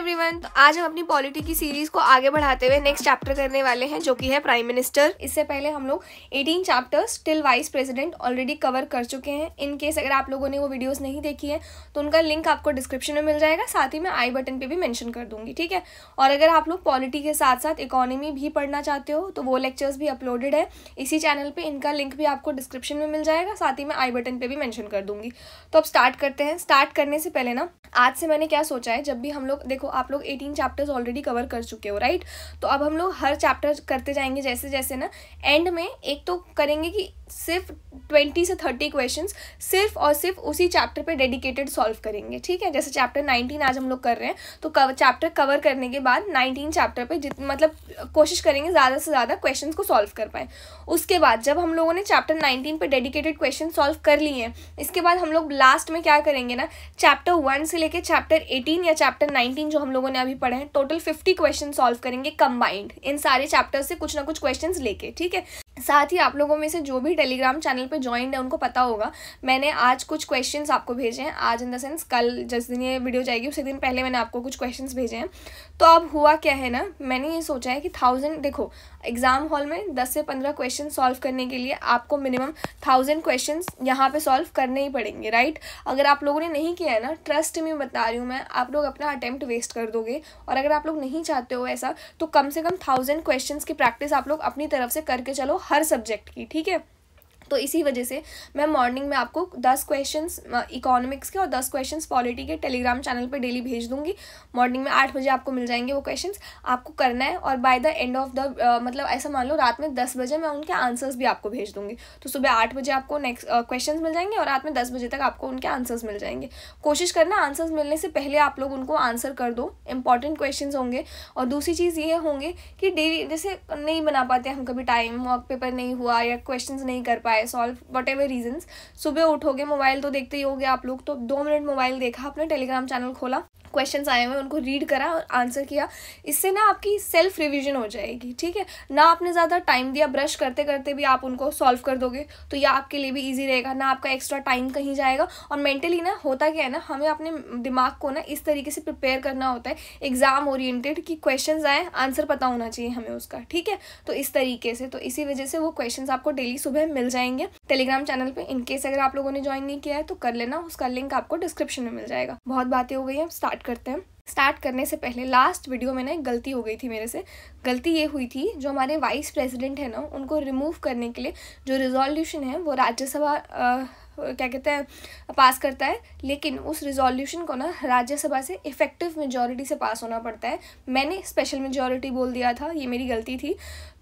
Everyone, तो आज हम अपनी पॉलिटी की सीरीज को आगे बढ़ाते हुए नेक्स्ट चैप्टर करने वाले हैं जो कि है प्राइम मिनिस्टर। इससे पहले हम लोग 18 chapters till vice president already cover कर चुके हैं। इन केस अगर आप लोगों ने वो वीडियोस नहीं देखी है तो उनका लिंक आपको डिस्क्रिप्शन में मिल जाएगा, साथ ही मैं आई बटन पे भी मेंशन कर दूंगी, ठीक है। और अगर आप लोग पॉलिटी के साथ साथ इकोनॉमी भी पढ़ना चाहते हो तो वो लेक्चर्स भी अपलोडेड है इसी चैनल पे, इनका लिंक भी आपको डिस्क्रिप्शन में मिल जाएगा, साथ ही मैं आई बटन पे भी मेंशन कर दूंगी। तो अब स्टार्ट करते हैं। स्टार्ट करने से पहले ना आज से मैंने क्या सोचा है, जब भी हम लोग देखो आप लोग 18 चैप्टर्स ऑलरेडी कवर कर चुके हो, राइट। तो अब हम लोग हर चैप्टर करते जाएंगे जैसे जैसे ना एंड में एक तो करेंगे कि सिर्फ 20 से 30 क्वेश्चंस सिर्फ और सिर्फ उसी चैप्टर पे डेडिकेटेड सॉल्व करेंगे, ठीक है। जैसे चैप्टर 19 आज हम लोग कर रहे हैं तो चैप्टर कवर करने के बाद 19 चैप्टर पे मतलब कोशिश करेंगे ज़्यादा से ज़्यादा क्वेश्चंस को सॉल्व कर पाएँ। उसके बाद जब हम लोगों ने चैप्टर 19 पे डेडिकेटेड क्वेश्चन सॉल्व कर लिए हैं, इसके बाद हम लोग लास्ट में क्या करेंगे ना, चैप्टर 1 से लेके चैप्टर 18 या चैप्टर 19 जो हम लोगों ने अभी पढ़े हैं, टोटल 50 क्वेश्चन सॉल्व करेंगे कंबाइंड, इन सारे चैप्टर से कुछ ना कुछ क्वेश्चंस लेके, ठीक है। साथ ही आप लोगों में से जो भी टेलीग्राम चैनल पे ज्वाइंड है उनको पता होगा मैंने आज कुछ क्वेश्चंस आपको भेजे हैं। आज इन द सेंस कल जिस दिन ये वीडियो जाएगी उसी दिन पहले मैंने आपको कुछ क्वेश्चंस भेजे हैं। तो अब हुआ क्या है ना, मैंने ये सोचा है कि 1000 देखो एग्जाम हॉल में 10 से 15 क्वेश्चन सॉल्व करने के लिए आपको मिनिमम 1000 क्वेश्चन यहाँ पे सॉल्व करने ही पड़ेंगे, राइट। अगर आप लोगों ने नहीं किया है ना, ट्रस्ट में बता रही हूँ मैं, आप लोग अपना अटेम्प्ट वेस्ट कर दोगे। और अगर आप लोग नहीं चाहते हो ऐसा तो कम से कम 1000 क्वेश्चन की प्रैक्टिस आप लोग अपनी तरफ से करके चलो हर सब्जेक्ट की, ठीक है। तो इसी वजह से मैं मॉर्निंग में आपको 10 क्वेश्चंस इकोनॉमिक्स के और 10 क्वेश्चंस पॉलिटी के टेलीग्राम चैनल पे डेली भेज दूंगी। मॉर्निंग में 8 बजे आपको मिल जाएंगे वो क्वेश्चंस, आपको करना है। और by the end of the मतलब ऐसा मान लो रात में 10 बजे मैं उनके आंसर्स भी आपको भेज दूंगी। तो सुबह 8 बजे आपको नेक्स्ट क्वेश्चंस मिल जाएंगे और रात में 10 बजे तक आपको उनके आंसर्स मिल जाएंगे। कोशिश करना आंसर्स मिलने से पहले आप लोग उनको आंसर कर दो, इंपॉर्टेंट क्वेश्चन होंगे। और दूसरी चीज़ ये होंगे कि डेली जैसे नहीं बना पाते हम कभी, टाइम मॉक पेपर नहीं हुआ या क्वेश्चन नहीं कर पाए सॉल्व, वट एवर रीजन्स, सुबह उठोगे मोबाइल तो देखते ही होगे आप लोग, तो 2 मिनट मोबाइल देखा, अपना टेलीग्राम चैनल खोला, क्वेश्चंस आए हुए उनको रीड करा और आंसर किया। इससे ना आपकी सेल्फ रिवीजन हो जाएगी, ठीक है ना। आपने ज़्यादा टाइम दिया, ब्रश करते करते भी आप उनको सॉल्व कर दोगे तो यह आपके लिए भी इजी रहेगा, ना आपका एक्स्ट्रा टाइम कहीं जाएगा। और मेंटली ना होता क्या है ना, हमें अपने दिमाग को ना इस तरीके से प्रिपेयर करना होता है एग्जाम ओरिएंटेड कि क्वेश्चंस आए आंसर पता होना चाहिए हमें उसका, ठीक है। तो इस तरीके से, तो इसी वजह से वो क्वेश्चंस आपको डेली सुबह मिल जाएंगे टेलीग्राम चैनल पे। इनकेस अगर आप लोगों ने ज्वाइन नहीं किया है तो कर लेना, उसका लिंक आपको डिस्क्रिप्शन में मिल जाएगा। बहुत बातें हो गई हैं, स्टार्ट करते हैं। स्टार्ट करने से पहले लास्ट वीडियो में ना एक गलती हो गई थी मेरे से। गलती ये हुई थी, जो हमारे वाइस प्रेसिडेंट है ना उनको रिमूव करने के लिए जो रिजोल्यूशन है वो राज्यसभा क्या कहते हैं पास करता है, लेकिन उस रिजोल्यूशन को ना राज्यसभा से इफेक्टिव मेजॉरिटी से पास होना पड़ता है। मैंने स्पेशल मेजॉरिटी बोल दिया था, ये मेरी गलती थी।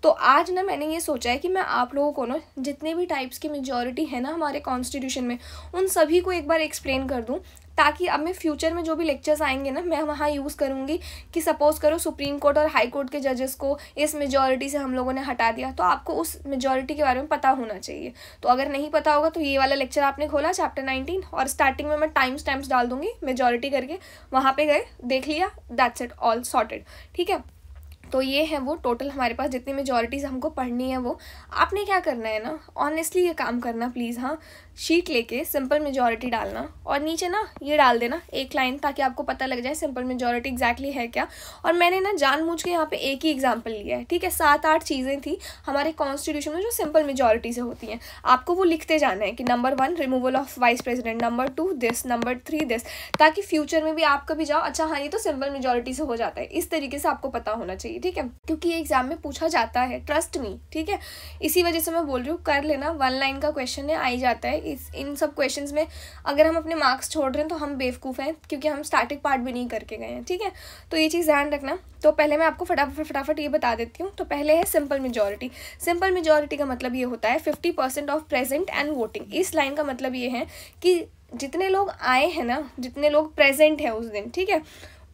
तो आज ना मैंने ये सोचा है कि मैं आप लोगों को ना जितने भी टाइप्स की मेजॉरिटी है ना हमारे कॉन्स्टिट्यूशन में, उन सभी को एक बार एक्सप्लेन कर दूं, ताकि अब मैं फ्यूचर में जो भी लेक्चर्स आएंगे ना मैं वहाँ यूज़ करूँगी कि सपोज करो सुप्रीम कोर्ट और हाई कोर्ट के जजेस को इस मेजॉरिटी से हम लोगों ने हटा दिया, तो आपको उस मेजॉरिटी के बारे में पता होना चाहिए। तो अगर नहीं पता होगा तो ये वाला लेक्चर आपने खोला चैप्टर 19 और स्टार्टिंग में मैं टाइम स्टैम्प्स डाल दूंगी मेजॉरिटी करके, वहाँ पे गए देख लिया, दैट्स इट, ऑल सॉर्टेड, ठीक है। तो ये है वो टोटल हमारे पास जितनी मेजॉरिटीज़ हमको पढ़नी है वो। आपने क्या करना है ना, ऑनेस्टली ये काम करना प्लीज़, हाँ, शीट लेके सिंपल मेजॉरिटी डालना और नीचे ना ये डाल देना एक लाइन, ताकि आपको पता लग जाए सिंपल मेजॉरिटी एग्जैक्टली है क्या। और मैंने ना जानबूझ के यहाँ पे एक ही एग्जाम्पल लिया है, ठीक है। 7-8 चीज़ें थी हमारे कॉन्स्टिट्यूशन में जो सिंपल मेजॉरिटी से होती हैं, आपको वो लिखते जाना है कि number 1 removal of vice president, number 2 this, number 3 this, ताकि फ्यूचर में भी आप कभी जाओ अच्छा हाँ ये तो सिंपल मेजॉरिटी से हो जाता है, इस तरीके से आपको पता होना चाहिए, ठीक है। क्योंकि ये एग्जाम में पूछा जाता है, ट्रस्ट मी, ठीक है। इसी वजह से मैं बोल रही हूँ कर लेना, 1 लाइन का क्वेश्चन है, आ ही जाता है। इन सब क्वेश्चंस में अगर हम अपने मार्क्स छोड़ रहे हैं तो हम बेवकूफ़ हैं, क्योंकि हम स्टैटिक पार्ट भी नहीं करके गए हैं, ठीक है। तो ये चीज़ ध्यान रखना। तो पहले मैं आपको फटाफट ये बता देती हूँ। तो पहले है सिंपल मेजॉरिटी। सिंपल मेजॉरिटी का मतलब ये होता है 50% ऑफ प्रेजेंट एंड वोटिंग। इस लाइन का मतलब ये है कि जितने लोग आए हैं ना, जितने लोग प्रेजेंट हैं उस दिन, ठीक है,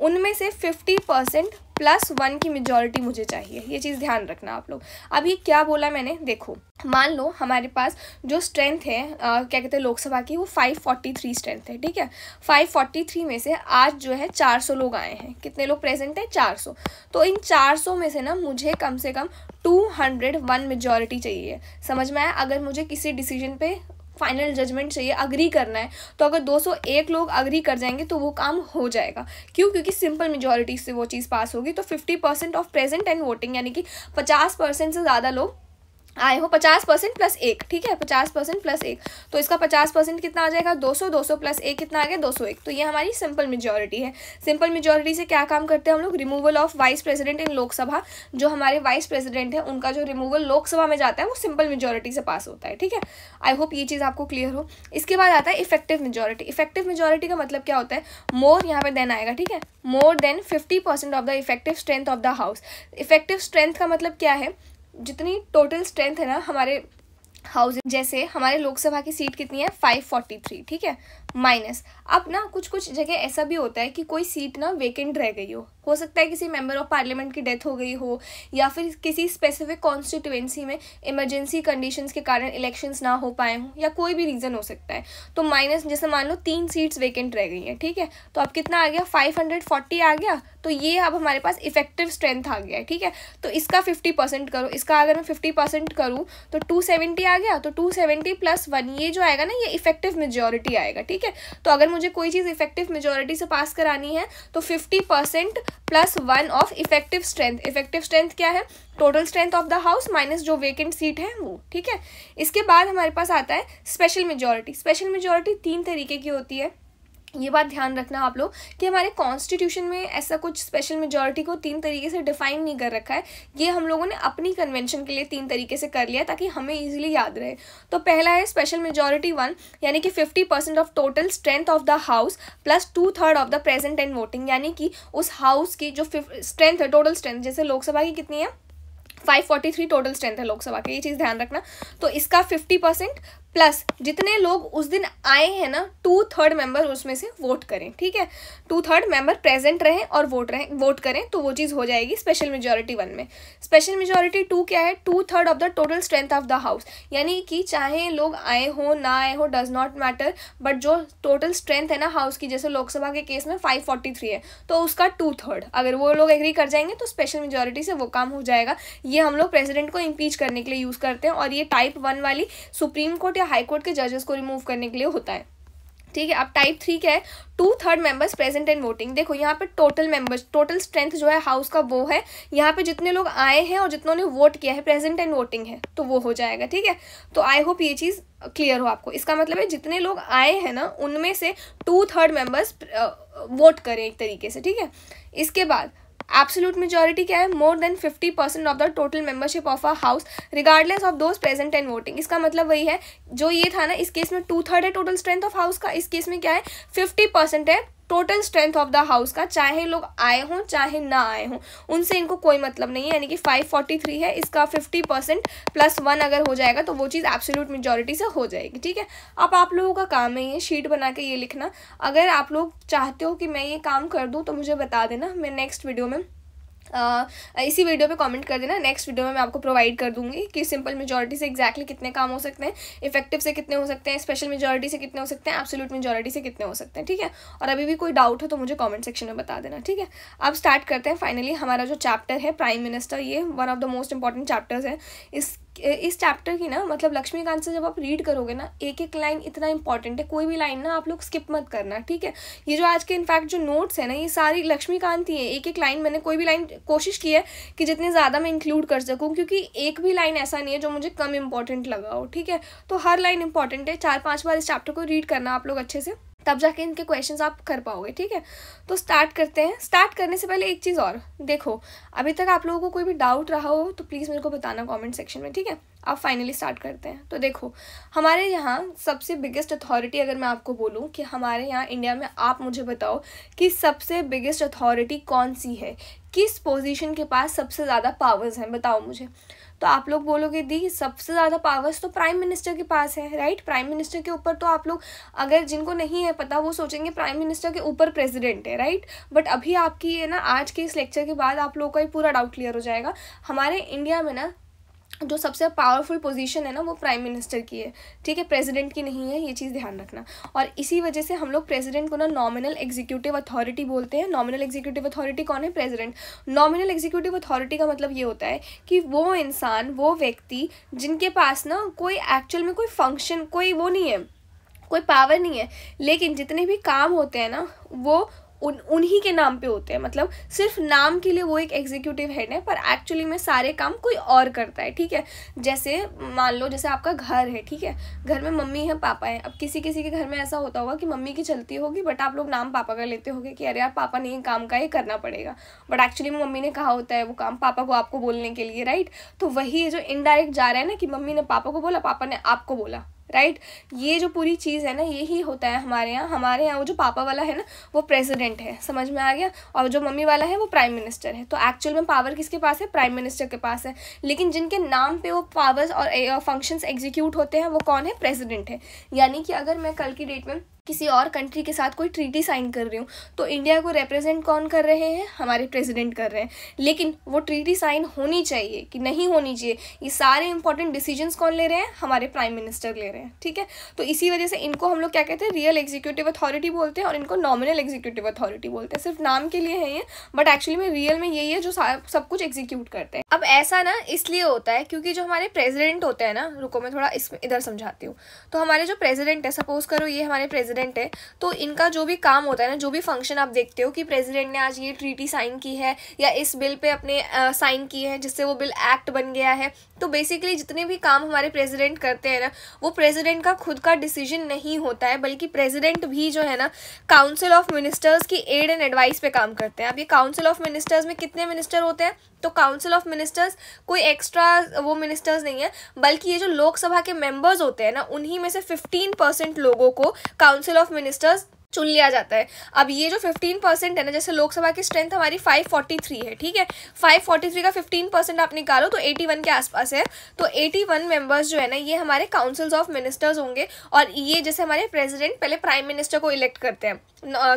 उनमें से 50% +1 की मेजॉरिटी मुझे चाहिए। ये चीज़ ध्यान रखना आप लोग। अब ये क्या बोला मैंने, देखो मान लो हमारे पास जो स्ट्रेंथ है क्या कहते हैं लोकसभा की, वो 543 स्ट्रेंथ है, ठीक है। 543 में से आज जो है 400 लोग आए हैं। कितने लोग प्रेजेंट हैं? 400। तो इन 400 में से ना मुझे कम से कम 201 मेजॉरिटी चाहिए। समझ में आया? अगर मुझे किसी डिसीजन पे फाइनल जजमेंट चाहिए, अग्री करना है, तो अगर 201 लोग अग्री कर जाएंगे तो वो काम हो जाएगा। क्यों? क्योंकि सिंपल मेजॉरिटी से वो चीज़ पास होगी। तो 50% ऑफ प्रेजेंट एंड वोटिंग, यानी कि 50% से ज़्यादा लोग आए हो, 50% प्लस 1, ठीक है, 50% प्लस 1, तो इसका 50% कितना आ जाएगा? 200, 200 प्लस 1 कितना आ गया? 201। तो ये हमारी सिंपल मेजॉरिटी है। सिंपल मेजॉरिटी से क्या काम करते हैं हम लोग? Removal of vice president in Lok Sabha. जो हमारे वाइस प्रेसिडेंट है उनका जो रिमूवल लोकसभा में जाता है वो सिंपल मेजॉरिटी से पास होता है, ठीक है। आई होप ये चीज़ आपको क्लियर हो। इसके बाद आता है इफेक्टिव मेजॉरिटी। इफेक्टिव मेजॉरिटी का मतलब क्या होता है? मोर, यहाँ पे देन आएगा, ठीक है, more than 50% of the effective strength of the house. Effective strength का मतलब क्या है? जितनी टोटल स्ट्रेंथ है ना हमारे हाउस, जैसे हमारे लोकसभा की सीट कितनी है? 543, ठीक है, माइनस। अब ना कुछ कुछ जगह ऐसा भी होता है कि कोई सीट ना वेकेंट रह गई हो सकता है किसी मेंबर ऑफ पार्लियामेंट की डेथ हो गई हो, या फिर किसी स्पेसिफिक कॉन्स्टिट्यूएंसी में इमरजेंसी कंडीशंस के कारण इलेक्शंस ना हो पाए हों, या कोई भी रीज़न हो सकता है। तो माइनस, जैसे मान लो 3 सीट्स वेकेंट रह गई हैं, ठीक है, तो अब कितना आ गया? 540 आ गया। तो ये अब हमारे पास इफेक्टिव स्ट्रेंथ आ गया है, ठीक है। तो इसका 50% करो, इसका अगर मैं 50% करूँ तो 270 आ गया। तो 270 प्लस 1, ये जो आएगा ना, ये इफेक्टिव मेजॉरिटी आएगा, ठीक है। तो अगर मुझे कोई चीज़ इफेक्टिव मेजॉरिटी से पास करानी है तो 50% plus 1 of effective strength. Effective strength क्या है? Total strength of the house minus जो वेकेंट सीट है वो, ठीक है। इसके बाद हमारे पास आता है स्पेशल मेजॉरिटी। स्पेशल मेजॉरिटी 3 तरीके की होती है। ये बात ध्यान रखना आप लोग कि हमारे कॉन्स्टिट्यूशन में ऐसा कुछ स्पेशल मेजॉरिटी को 3 तरीके से डिफाइन नहीं कर रखा है। ये हम लोगों ने अपनी कन्वेंशन के लिए 3 तरीके से कर लिया ताकि हमें इजीली याद रहे। तो पहला है स्पेशल मेजॉरिटी 1, यानी कि 50% of total strength of the house plus 2/3 of the present and voting, यानी कि उस हाउस की जो स्ट्रेंथ है, टोटल स्ट्रेंथ, जैसे लोकसभा की कितनी है? 543 टोटल स्ट्रेंथ है लोकसभा की, ये चीज़ ध्यान रखना। तो इसका 50% प्लस जितने लोग उस दिन आए हैं ना, 2/3 मेंबर उसमें से वोट करें, ठीक है। 2/3 मेंबर प्रेजेंट रहें और वोट करें, तो वो चीज़ हो जाएगी स्पेशल मेजॉरिटी 1 में। स्पेशल मेजॉरिटी 2 क्या है? 2/3 of the total strength of the house, यानी कि चाहे लोग आए हो ना आए हो, डज नॉट मैटर, बट जो टोटल स्ट्रेंथ है ना हाउस की, जैसे लोकसभा के केस में 543 है, तो उसका 2/3 अगर वो लोग एग्री कर जाएंगे तो स्पेशल मेजॉरिटी से वो काम हो जाएगा। ये हम लोग प्रेसिडेंट को इम्पीच करने के लिए यूज़ करते हैं, और ये टाइप 1 वाली सुप्रीम कोर्ट या हाई कोर्ट के जजेस को रिमूव करने के लिए होता है, ठीक है। अब टाइप 3 क्या है? 2/3 मेंबर्स प्रेजेंट एंड वोटिंग। देखो यहाँ पे टोटल मेंबर्स, टोटल स्ट्रेंथ जो है हाउस का वो है, यहाँ पे जितने लोग आए हैं और जितनों ने वोट किया है, प्रेजेंट एंड वोटिंग है, तो वो हो जाएगा, ठीक है। तो आई होप ये चीज़ क्लियर हो आपको। इसका मतलब है जितने लोग आए हैं ना उनमें से 2/3 मेंबर्स वोट करें एक तरीके से, ठीक है। इसके बाद एब्सोल्यूट मेजॉरिटी क्या है? More than 50% of the total membership of a house regardless of those present and voting. इसका मतलब वही है जो ये था ना, इस केस में 2/3 है टोटल स्ट्रेंथ ऑफ हाउस का, इस केस में क्या है? 50% है total strength of the house का, चाहे लोग आए हों चाहे ना आए हों, उनसे इनको कोई मतलब नहीं है। यानी कि 543 है, इसका 50% प्लस 1 अगर हो जाएगा तो वो चीज़ एब्सोल्यूट मेजॉरिटी से हो जाएगी, ठीक है। अब आप लोगों का काम है ये शीट बना के ये लिखना। अगर आप लोग चाहते हो कि मैं ये काम कर दूँ तो मुझे बता देना, मैं नेक्स्ट वीडियो में इसी वीडियो पे कमेंट कर देना। नेक्स्ट वीडियो में मैं आपको प्रोवाइड कर दूंगी कि सिंपल मेजॉरिटी से एग्जैक्टली कितने काम हो सकते हैं, इफेक्टिव से कितने हो सकते हैं, स्पेशल मेजॉरिटी से कितने हो सकते हैं, एब्सोल्यूट मेजॉरिटी से कितने हो सकते हैं, ठीक है। और अभी भी कोई डाउट हो तो मुझे कमेंट सेक्शन में बता देना, ठीक है। अब स्टार्ट करते हैं फाइनली हमारा जो चैप्टर है प्राइम मिनिस्टर। ये one of the most important chapters है। इस चैप्टर की ना मतलब लक्ष्मीकांत से जब आप रीड करोगे ना, एक एक लाइन इतना इंपॉर्टेंट है, कोई भी लाइन ना आप लोग स्किप मत करना, ठीक है। ये जो आज के इनफैक्ट जो नोट्स है ना, ये सारी लक्ष्मीकांत ही है। एक एक लाइन मैंने कोई भी लाइन कोशिश की है कि जितनी ज़्यादा मैं इंक्लूड कर सकूँ, क्योंकि एक भी लाइन ऐसा नहीं है जो मुझे कम इंपॉर्टेंट लगा हो, ठीक है। तो हर लाइन इंपॉर्टेंट है। 4-5 बार इस चैप्टर को रीड करना आप लोग अच्छे से, तब जाके इनके क्वेश्चंस आप कर पाओगे, ठीक है। तो स्टार्ट करते हैं। स्टार्ट करने से पहले एक चीज़ और देखो, अभी तक आप लोगों को कोई भी डाउट रहा हो तो प्लीज़ मेरे को बताना कमेंट सेक्शन में, ठीक है। अब फाइनली स्टार्ट करते हैं। तो देखो, हमारे यहाँ सबसे बिगेस्ट अथॉरिटी अगर मैं आपको बोलूँ कि हमारे यहाँ इंडिया में, आप मुझे बताओ कि सबसे बिगेस्ट अथॉरिटी कौन सी है, किस पोजीशन के पास सबसे ज़्यादा पावर्स हैं, बताओ मुझे। तो आप लोग बोलोगे दी सबसे ज़्यादा पावर्स तो प्राइम मिनिस्टर के पास है, राइट। प्राइम मिनिस्टर के ऊपर तो आप लोग, अगर जिनको नहीं है पता वो सोचेंगे प्राइम मिनिस्टर के ऊपर प्रेसिडेंट है, राइट। बट अभी आपकी है ना, आज के इस लेक्चर के बाद आप लोगों का ये पूरा डाउट क्लियर हो जाएगा। हमारे इंडिया में ना जो सबसे पावरफुल पोजीशन है ना वो प्राइम मिनिस्टर की है, ठीक है, प्रेसिडेंट की नहीं है, ये चीज़ ध्यान रखना। और इसी वजह से हम लोग प्रेसिडेंट को ना नॉमिनल एग्जीक्यूटिव अथॉरिटी बोलते हैं। नॉमिनल एग्जीक्यूटिव अथॉरिटी कौन है? प्रेसिडेंट। नॉमिनल एग्जीक्यूटिव अथॉरिटी का मतलब ये होता है कि वो इंसान, वो व्यक्ति जिनके पास ना कोई एक्चुअल में कोई फंक्शन, कोई वो नहीं है, कोई पावर नहीं है, लेकिन जितने भी काम होते हैं ना वो उन्हीं के नाम पे होते हैं। मतलब सिर्फ नाम के लिए वो एक एग्जीक्यूटिव हेड है, पर एक्चुअली में सारे काम कोई और करता है, ठीक है। जैसे मान लो जैसे आपका घर है, ठीक है, घर में मम्मी है, पापा है। अब किसी किसी के घर में ऐसा होता होगा कि मम्मी की चलती होगी, बट आप लोग नाम पापा का लेते होगे कि अरे यार पापा ने ये काम का ये करना पड़ेगा, बट एक्चुअली में मम्मी ने कहा होता है वो काम पापा को आपको बोलने के लिए, राइट। तो वही जो इनडायरेक्ट जा रहा है ना कि मम्मी ने पापा को बोला, पापा ने आपको बोला, राइट। ये जो पूरी चीज़ है ना यही होता है हमारे यहाँ वो जो पापा वाला है ना वो प्रेसिडेंट है, समझ में आ गया, और जो मम्मी वाला है वो प्राइम मिनिस्टर है। तो एक्चुअल में पावर किसके पास है? प्राइम मिनिस्टर के पास है, लेकिन जिनके नाम पे वो पावर्स और फंक्शंस एग्जीक्यूट होते हैं वो कौन है? प्रेसिडेंट है। यानी कि अगर मैं कल की डेट में किसी और कंट्री के साथ कोई ट्रीटी साइन कर रही हूँ तो इंडिया को रिप्रेजेंट कौन कर रहे हैं? हमारे प्रेसिडेंट कर रहे हैं। लेकिन वो ट्रीटी साइन होनी चाहिए कि नहीं होनी चाहिए, ये सारे इंपॉर्टेंट डिसीजंस कौन ले रहे हैं? हमारे प्राइम मिनिस्टर ले रहे हैं, ठीक है। तो इसी वजह से इनको हम लोग क्या कहते हैं? रियल एग्जीक्यूटिव अथॉरिटी बोलते हैं, और इनको नॉमिनल एग्जीक्यूटिव अथॉरिटी बोलते हैं। सिर्फ नाम के लिए है ये, बट एक्चुअली में रियल में यही है जो सब कुछ एग्जीक्यूट करते हैं। अब ऐसा ना इसलिए होता है क्योंकि जो हमारे प्रेसिडेंट होते हैं ना, रुको मैं थोड़ा इधर समझाती हूँ। तो हमारे जो प्रेसिडेंट है, सपोज करो ये हमारे प्रेसिडेंट है, तो इनका जो भी काम होता है ना, जो भी फंक्शन आप देखते हो कि प्रेसिडेंट ने आज ये ट्रीटी साइन की है या इस बिल पे अपने साइन की है जिससे वो बिल एक्ट बन गया है, तो बेसिकली जितने भी काम हमारे प्रेसिडेंट करते हैं ना वो प्रेसिडेंट का खुद का डिसीजन नहीं होता है, बल्कि प्रेसिडेंट भी जो है ना काउंसिल ऑफ मिनिस्टर्स की एड एंड एडवाइस पे काम करते हैं। अब ये काउंसिल ऑफ मिनिस्टर्स में कितने मिनिस्टर होते हैं? तो काउंसिल ऑफ मिनिस्टर्स कोई एक्स्ट्रा वो मिनिस्टर्स नहीं है, बल्कि ये जो लोकसभा के मेंबर्स होते हैं ना उन्हीं में से 15% लोगों को काउंसिल ऑफ मिनिस्टर्स चुन लिया जाता है। अब ये जो 15% है ना, जैसे लोकसभा की स्ट्रेंथ हमारी 543 है, ठीक है, 543 का 15% आप निकालो तो 81 के आसपास है। तो 81 मेंबर्स जो है ना ये हमारे काउंसिल्स ऑफ मिनिस्टर्स होंगे, और ये जैसे हमारे प्रेसिडेंट पहले प्राइम मिनिस्टर को इलेक्ट करते हैं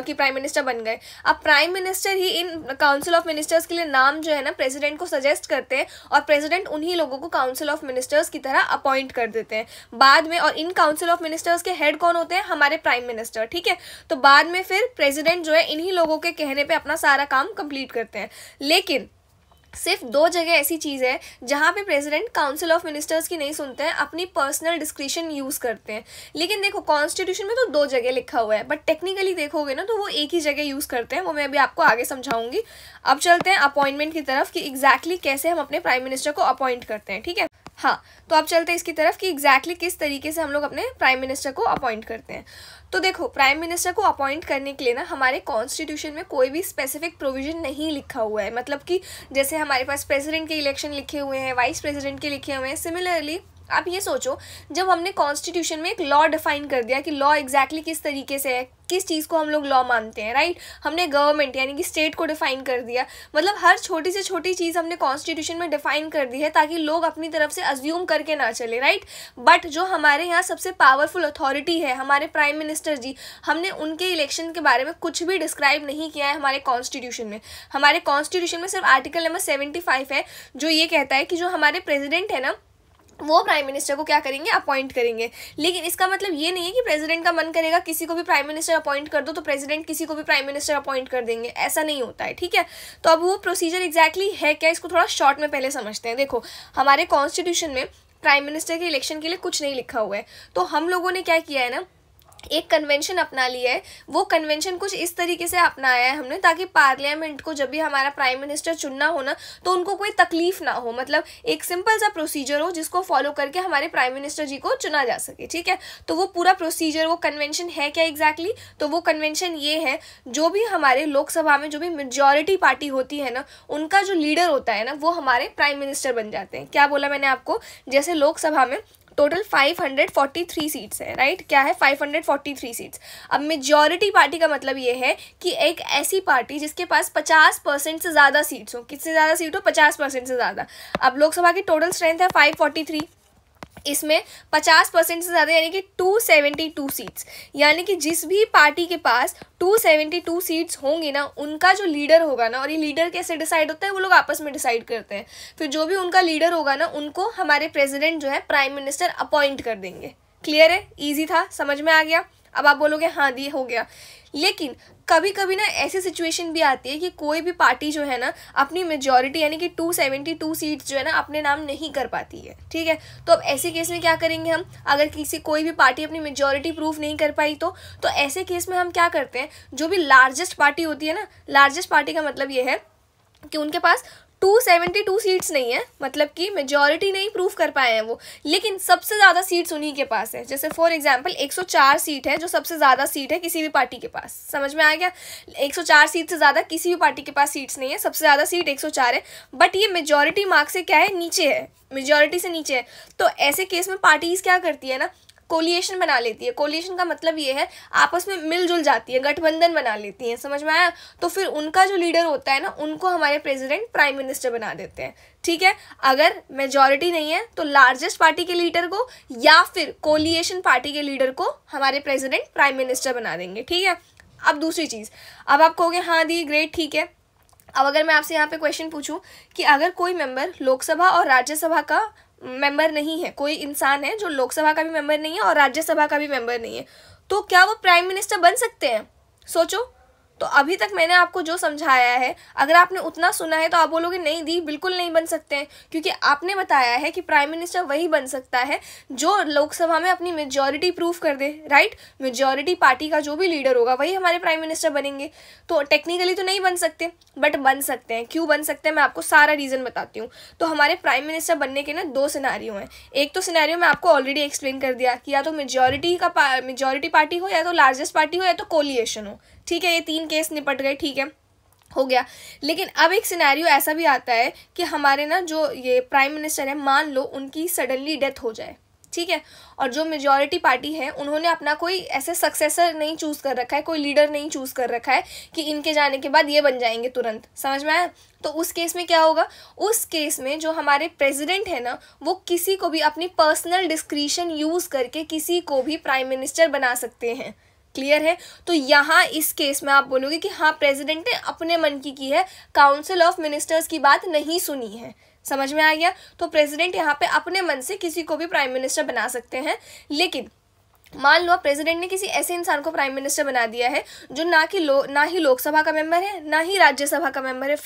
कि प्राइम मिनिस्टर बन गए। अब prime minister he in council of ministers के लिए नाम जो है ना प्रेसिडेंट को सजेस्ट करते हैं, और प्रेसिडेंट उन्हीं लोगों को काउंसिल ऑफ मिनिस्टर्स की तरह अपॉइंट कर देते हैं बाद में। और इन काउंसिल ऑफ मिनिस्टर्स के हेड कौन होते हैं? हमारे प्राइम मिनिस्टर, ठीक है। तो बाद में फिर प्रेसिडेंट जो है इन्हीं लोगों के कहने पे अपना सारा काम कंप्लीट करते हैं। लेकिन सिर्फ 2 जगह ऐसी चीज़ है जहाँ पे प्रेसिडेंट काउंसिल ऑफ मिनिस्टर्स की नहीं सुनते हैं, अपनी पर्सनल डिस्क्रिशन यूज़ करते हैं। लेकिन देखो कॉन्स्टिट्यूशन में तो 2 जगह लिखा हुआ है, बट टेक्निकली देखोगे ना तो वो एक ही जगह यूज़ करते हैं, वो मैं अभी आपको आगे समझाऊंगी। अब चलते हैं अपॉइंटमेंट की तरफ कि एग्जैक्टली कैसे हम अपने प्राइम मिनिस्टर को अपॉइंट करते हैं, ठीक है। हाँ, तो अब चलते हैं इसकी तरफ कि एग्जैक्टली किस तरीके से हम लोग अपने प्राइम मिनिस्टर को अपॉइंट करते हैं। तो देखो प्राइम मिनिस्टर को अपॉइंट करने के लिए ना हमारे कॉन्स्टिट्यूशन में कोई भी स्पेसिफिक प्रोविजन नहीं लिखा हुआ है। मतलब कि जैसे हमारे पास प्रेसिडेंट के इलेक्शन लिखे हुए हैं, वाइस प्रेसिडेंट के लिखे हुए हैं, सिमिलरली आप ये सोचो जब हमने कॉन्स्टिट्यूशन में एक लॉ डिफाइन कर दिया कि लॉ एग्जैक्टली किस तरीके से है, किस चीज़ को हम लोग लॉ मानते हैं, राइट। हमने गवर्नमेंट यानी कि स्टेट को डिफाइन कर दिया, मतलब हर छोटी से छोटी चीज़ हमने कॉन्स्टिट्यूशन में डिफाइन कर दी है ताकि लोग अपनी तरफ से अज्यूम करके ना चले, राइट। बट जो हमारे यहाँ सबसे पावरफुल अथॉरिटी है हमारे प्राइम मिनिस्टर जी, हमने उनके इलेक्शन के बारे में कुछ भी डिस्क्राइब नहीं किया है हमारे कॉन्स्टिट्यूशन में। हमारे कॉन्स्टिट्यूशन में सिर्फ आर्टिकल नंबर 75 है जो ये कहता है कि जो हमारे प्रेसिडेंट है ना वो प्राइम मिनिस्टर को क्या करेंगे? अपॉइंट करेंगे। लेकिन इसका मतलब ये नहीं है कि प्रेसिडेंट का मन करेगा किसी को भी प्राइम मिनिस्टर अपॉइंट कर दो तो प्रेसिडेंट किसी को भी प्राइम मिनिस्टर अपॉइंट कर देंगे, ऐसा नहीं होता है, ठीक है। तो अब वो प्रोसीजर एग्जैक्टली है क्या, इसको थोड़ा शॉर्ट में पहले समझते हैं। देखो हमारे कॉन्स्टिट्यूशन में प्राइम मिनिस्टर के इलेक्शन के लिए कुछ नहीं लिखा हुआ है, तो हम लोगों ने क्या किया है ना, एक कन्वेंशन अपना लिया है। वो कन्वेंशन कुछ इस तरीके से अपनाया है हमने ताकि पार्लियामेंट को जब भी हमारा प्राइम मिनिस्टर चुनना हो ना तो उनको कोई तकलीफ ना हो, मतलब एक सिंपल सा प्रोसीजर हो जिसको फॉलो करके हमारे प्राइम मिनिस्टर जी को चुना जा सके, ठीक है। तो वो पूरा प्रोसीजर, वो कन्वेंशन है क्या एग्जैक्टली? तो वो कन्वेंशन ये है, जो भी हमारे लोकसभा में जो भी मेजॉरिटी पार्टी होती है ना उनका जो लीडर होता है ना वो हमारे प्राइम मिनिस्टर बन जाते हैं। क्या बोला मैंने आपको? जैसे लोकसभा में टोटल 543 सीट्स है, राइट। क्या है? 543 सीट्स। अब मेजॉरिटी पार्टी का मतलब ये है कि एक ऐसी पार्टी जिसके पास 50% से ज़्यादा सीट्स हो। किससे ज़्यादा सीट हो? 50% से ज़्यादा। अब लोकसभा की टोटल स्ट्रेंथ है 543, इसमें 50% से ज़्यादा यानी कि 272 सीट्स, यानी कि जिस भी पार्टी के पास 272 सीट्स होंगी ना, उनका जो लीडर होगा ना, और ये लीडर कैसे डिसाइड होता है, वो लोग आपस में डिसाइड करते हैं, फिर जो भी उनका लीडर होगा ना, उनको हमारे प्रेसिडेंट जो है प्राइम मिनिस्टर अपॉइंट कर देंगे। क्लियर है? ईजी था, समझ में आ गया? अब आप बोलोगे हाँ दी हो गया, लेकिन कभी कभी ना ऐसी सिचुएशन भी आती है कि कोई भी पार्टी जो है ना अपनी मेजॉरिटी यानी कि 272 सीट्स जो है ना अपने नाम नहीं कर पाती है। ठीक है, तो अब ऐसे केस में क्या करेंगे हम, अगर कोई भी पार्टी अपनी मेजॉरिटी प्रूफ नहीं कर पाई तो ऐसे केस में हम क्या करते हैं, जो भी लार्जेस्ट पार्टी होती है ना, लार्जेस्ट पार्टी का मतलब ये है कि उनके पास 272 सीट्स नहीं है, मतलब कि मेजॉरिटी नहीं प्रूफ कर पाए हैं वो, लेकिन सबसे ज़्यादा सीट्स उन्हीं के पास है। जैसे फॉर एग्जांपल 104 सीट है, जो सबसे ज़्यादा सीट है किसी भी पार्टी के पास। समझ में आ गया? 104 सीट से ज़्यादा किसी भी पार्टी के पास सीट्स नहीं है, सबसे ज़्यादा सीट 104 है, बट ये मेजॉरिटी मार्क से क्या है, नीचे है, मेजॉरिटी से नीचे है। तो ऐसे केस में पार्टीज क्या करती है ना, कोलिएशन बना लेती है। कोलिएशन का मतलब ये है आपस में मिलजुल जाती है, गठबंधन बना लेती है। समझ में आया? तो फिर उनका जो लीडर होता है ना, उनको हमारे प्रेसिडेंट प्राइम मिनिस्टर बना देते हैं। ठीक है, अगर मेजॉरिटी नहीं है तो लार्जेस्ट पार्टी के लीडर को या फिर कोलिएशन पार्टी के लीडर को हमारे प्रेसिडेंट प्राइम मिनिस्टर बना देंगे। ठीक है, अब दूसरी चीज़, अब आप कहोगे हाँ दी ग्रेट, ठीक है। अब अगर मैं आपसे यहाँ पे क्वेश्चन पूछूं कि अगर कोई मेंबर लोकसभा और राज्यसभा का मेंबर नहीं है, कोई इंसान है जो लोकसभा का भी मेंबर नहीं है और राज्यसभा का भी मेंबर नहीं है, तो क्या वो प्राइम मिनिस्टर बन सकते हैं? सोचो। तो अभी तक मैंने आपको जो समझाया है, अगर आपने उतना सुना है तो आप बोलोगे नहीं दी बिल्कुल नहीं बन सकते हैं, क्योंकि आपने बताया है कि प्राइम मिनिस्टर वही बन सकता है जो लोकसभा में अपनी मेजॉरिटी प्रूफ कर दे। राइट, मेजॉरिटी पार्टी का जो भी लीडर होगा वही हमारे प्राइम मिनिस्टर बनेंगे। तो टेक्निकली तो नहीं बन सकते, बट बन सकते हैं। क्यों बन सकते हैं, मैं आपको सारा रीज़न बताती हूँ। तो हमारे प्राइम मिनिस्टर बनने के ना दो सिनेरियो हैं। एक तो सिनेरियो मैं आपको ऑलरेडी एक्सप्लेन कर दिया कि या तो मेजॉरिटी पार्टी हो, या तो लार्जेस्ट पार्टी हो, या तो कोलिएशन हो। ठीक है, ये तीन केस निपट गए। ठीक है, हो गया। लेकिन अब एक सिनेरियो ऐसा भी आता है कि हमारे ना जो ये प्राइम मिनिस्टर है, मान लो उनकी सडनली डेथ हो जाए। ठीक है, और जो मेजॉरिटी पार्टी है उन्होंने अपना कोई ऐसे सक्सेसर नहीं चूज़ कर रखा है, कोई लीडर नहीं चूज़ कर रखा है कि इनके जाने के बाद ये बन जाएंगे तुरंत। समझ में आया? तो उस केस में क्या होगा, उस केस में जो हमारे प्रेसिडेंट है ना, वो किसी को भी अपनी पर्सनल डिस्क्रिशन यूज़ करके किसी को भी प्राइम मिनिस्टर बना सकते हैं। क्लियर है? तो यहाँ इस केस में आप बोलोगे कि हाँ प्रेसिडेंट ने अपने मन की है, काउंसिल ऑफ मिनिस्टर्स की बात नहीं सुनी है। समझ में आ गया? तो प्रेसिडेंट यहाँ पे अपने मन से किसी को भी प्राइम मिनिस्टर बना सकते हैं। लेकिन मान लो प्रेसिडेंट ने किसी ऐसे इंसान को प्राइम मिनिस्टर बना दिया है जो ना ही लोकसभा का मेंबर है, ना ही राज्यसभा का मेंबर है,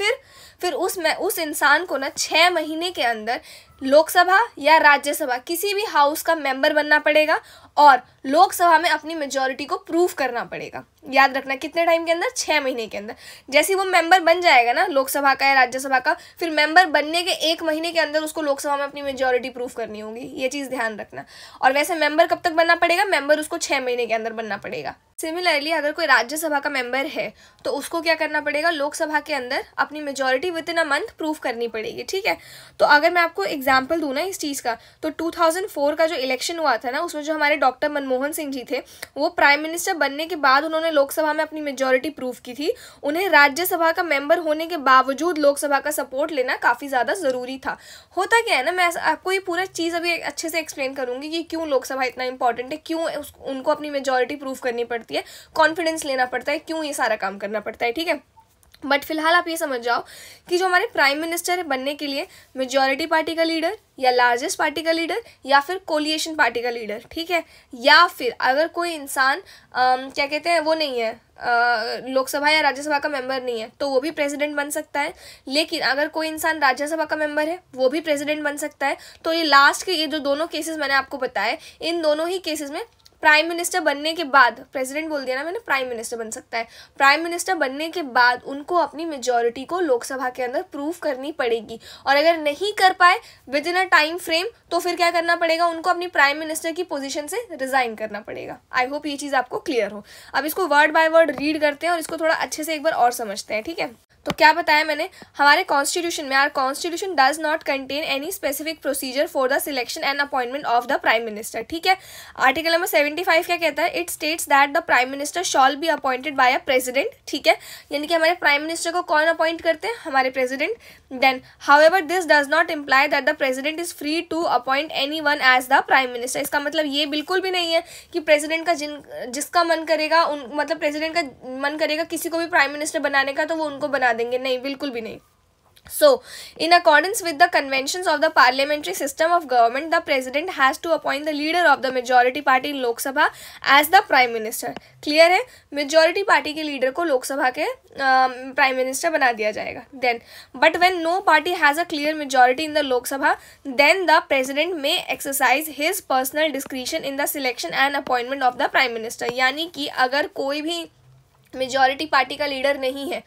फिर उस इंसान को ना 6 महीने के अंदर लोकसभा या राज्यसभा किसी भी हाउस का मेंबर बनना पड़ेगा और लोकसभा में अपनी मेजॉरिटी को प्रूव करना पड़ेगा। याद रखना, कितने टाइम के अंदर? 6 महीने के अंदर। जैसे वो मेंबर बन जाएगा ना लोकसभा का या राज्यसभा का, फिर मेंबर बनने के 1 महीने के अंदर उसको लोकसभा में अपनी मेजॉरिटी प्रूव करनी होगी। ये चीज़ ध्यान रखना। और वैसे मेंबर कब तक बनना पड़ेगा? मेंबर उसको 6 महीने के अंदर बनना पड़ेगा। सिमिलरली अगर कोई राज्यसभा का मेंबर है तो उसको क्या करना पड़ेगा, लोकसभा के अंदर अपनी majority with in a month prove करनी पड़ेगी। ठीक है, तो अगर मैं आपको एग्जांपल दूँ ना इस चीज़ का, तो 2004 का जो इलेक्शन हुआ था ना, उसमें जो हमारे डॉक्टर मनमोहन सिंह जी थे, वो प्राइम मिनिस्टर बनने के बाद उन्होंने लोकसभा में अपनी मेजॉरिटी प्रूव की थी। उन्हें राज्यसभा का मेंबर होने के बावजूद लोकसभा का सपोर्ट लेना काफ़ी ज़्यादा ज़रूरी था। होता क्या है ना, मैं आपको ये पूरा चीज़ अभी अच्छे से एक्सप्लेन करूँगी कि क्यों लोकसभा इतना इंपॉर्टेंट है, क्यों उनको अपनी मेजॉरिटी प्रूव करनी पड़ती है, कॉन्फिडेंस लेना पड़ता है, क्यों ये सारा काम करना पड़ता है। ठीक है, बट फिलहाल आप ये समझ जाओ कि जो हमारे प्राइम मिनिस्टर बनने के लिए मेजॉरिटी पार्टी का लीडर या लार्जेस्ट पार्टी का लीडर या फिर कोलिएशन पार्टी का लीडर, ठीक है, या फिर अगर कोई इंसान क्या कहते हैं वो नहीं है, लोकसभा या राज्यसभा का मेंबर नहीं है, तो वो भी प्रेसिडेंट बन सकता है। लेकिन अगर कोई इंसान राज्यसभा का मेंबर है वो भी प्रेसिडेंट बन सकता है। तो ये लास्ट के ये जो दोनों केसेस मैंने आपको बताए, इन दोनों ही केसेस में प्राइम मिनिस्टर बनने के बाद, प्रेसिडेंट बोल दिया ना मैंने, प्राइम मिनिस्टर बन सकता है। प्राइम मिनिस्टर बनने के बाद उनको अपनी मेजॉरिटी को लोकसभा के अंदर प्रूव करनी पड़ेगी, और अगर नहीं कर पाए with in a time frame तो फिर क्या करना पड़ेगा, उनको अपनी प्राइम मिनिस्टर की पोजीशन से रिजाइन करना पड़ेगा। आई होप ये चीज़ आपको क्लियर हो। अब इसको वर्ड बाय वर्ड रीड करते हैं और इसको थोड़ा अच्छे से एक बार और समझते हैं। ठीक है, तो क्या बताया मैंने, हमारे कॉन्स्टिट्यूशन में, our constitution does not contain any specific procedure for the selection and appointment of the prime minister, ठीक है। आर्टिकल नंबर 75 क्या कहता है, it states that the prime minister shall be appointed by a president, ठीक है, यानी कि हमारे प्राइम मिनिस्टर को कौन अपॉइंट करते हैं, हमारे president. Then however this does not imply that the president is free to appoint anyone as the prime minister. इसका मतलब ये बिल्कुल भी नहीं है कि प्रेसिडेंट का जिसका मन करेगा मतलब प्रेसिडेंट का मन करेगा किसी को भी प्राइम मिनिस्टर बनाने का तो वो उनको बना देंगे, नहीं, बिल्कुल भी नहीं। So, in accordance with the conventions of the parliamentary system of government, the president has to appoint the leader of the majority party in Lok Sabha as the prime minister. Clear है, majority party के leader को लोक सभा के prime minister बना दिया जाएगा। Then, but when no party has a clear majority in the Lok Sabha, then the president may exercise his personal discretion in the selection and appointment of the prime minister. यानी कि अगर कोई भी majority party का leader नहीं है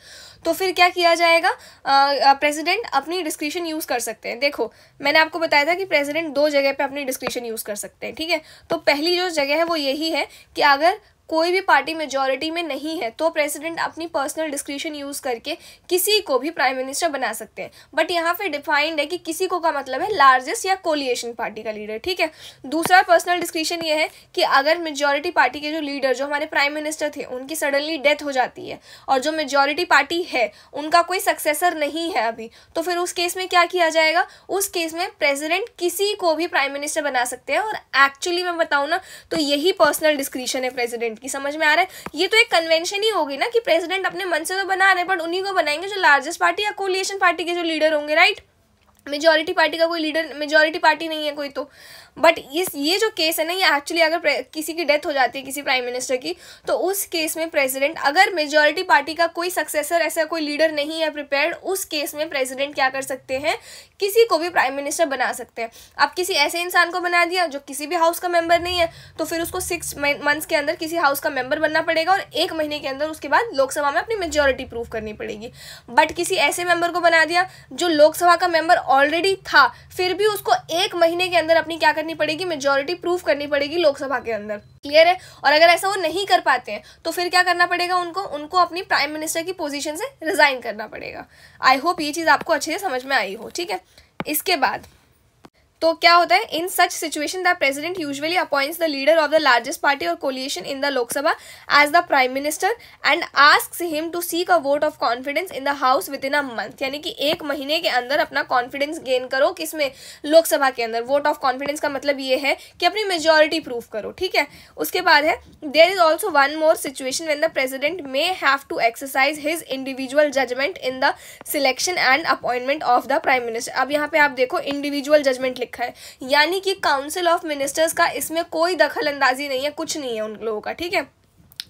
तो फिर क्या किया जाएगा, प्रेसिडेंट अपनी डिस्क्रिशन यूज़ कर सकते हैं। देखो मैंने आपको बताया था कि प्रेसिडेंट 2 जगह पे अपनी डिस्क्रिशन यूज़ कर सकते हैं, ठीक है। तो पहली जो जगह है वो यही है कि अगर कोई भी पार्टी मेजॉरिटी में नहीं है तो प्रेसिडेंट अपनी पर्सनल डिस्क्रिशन यूज़ करके किसी को भी प्राइम मिनिस्टर बना सकते हैं। बट यहाँ पे डिफाइंड है कि किसी को का मतलब है लार्जेस्ट या कोलिएशन पार्टी का लीडर, ठीक है। दूसरा पर्सनल डिस्क्रिशन ये है कि अगर मेजॉरिटी पार्टी के जो लीडर, जो हमारे प्राइम मिनिस्टर थे, उनकी सडनली डेथ हो जाती है और जो मेजॉरिटी पार्टी है उनका कोई सक्सेसर नहीं है अभी, तो फिर उस केस में क्या किया जाएगा, उस केस में प्रेसिडेंट किसी को भी प्राइम मिनिस्टर बना सकते हैं। और एक्चुअली मैं बताऊँ ना तो यही पर्सनल डिस्क्रिशन है प्रेसिडेंट की, समझ में आ रहा है। ये तो एक कन्वेंशन ही होगी ना कि प्रेसिडेंट अपने मन से तो बना रहे हैं बट उन्हीं को बनाएंगे जो लार्जेस्ट पार्टी या कोलिएशन पार्टी के जो लीडर होंगे, राइट। मेजॉरिटी पार्टी का कोई लीडर, मेजॉरिटी पार्टी नहीं है कोई तो। बट ये जो केस है ना, ये एक्चुअली अगर किसी की डेथ हो जाती है किसी प्राइम मिनिस्टर की, तो उस केस में प्रेसिडेंट, अगर मेजॉरिटी पार्टी का कोई सक्सेसर, ऐसा कोई लीडर नहीं है प्रिपेयर्ड, उस केस में प्रेसिडेंट क्या कर सकते हैं, किसी को भी प्राइम मिनिस्टर बना सकते हैं। अब किसी ऐसे इंसान को बना दिया जो किसी भी हाउस का मेंबर नहीं है, तो फिर उसको 6 मंथ्स के अंदर किसी हाउस का मेंबर बनना पड़ेगा और 1 महीने के अंदर उसके बाद लोकसभा में अपनी मेजॉरिटी प्रूव करनी पड़ेगी। बट किसी ऐसे मेंबर को बना दिया जो लोकसभा का मेंबर ऑलरेडी था, फिर भी उसको 1 महीने के अंदर अपनी क्या करनी पड़ेगी, मेजॉरिटी प्रूफ करनी पड़ेगी लोकसभा के अंदर। क्लियर है। और अगर ऐसा वो नहीं कर पाते हैं तो फिर क्या करना पड़ेगा उनको अपनी प्राइम मिनिस्टर की पोजीशन से रिजाइन करना पड़ेगा। आई होप ये चीज़ आपको अच्छे से समझ में आई हो, ठीक है। इसके बाद तो क्या होता है, in such situation the president usually appoints the leader of the largest party और coalition in the Lok Sabha as the prime minister and asks him to seek a vote of confidence in the house within a month. यानी कि 1 महीने के अंदर अपना confidence gain करो, किसमें, लोकसभा के अंदर। वोट ऑफ कॉन्फिडेंस का मतलब ये है कि अपनी मेजॉरिटी प्रूफ करो, ठीक है। उसके बाद है there is also one more situation when the president may have to exercise his individual judgement in the selection and appointment of the prime minister. अब यहाँ पे आप देखो इंडिविजुअल जजमेंट लिखा है, यानी कि काउंसिल ऑफ मिनिस्टर्स का इसमें कोई दखल अंदाजी नहीं है, कुछ नहीं है उन लोगों का, ठीक है।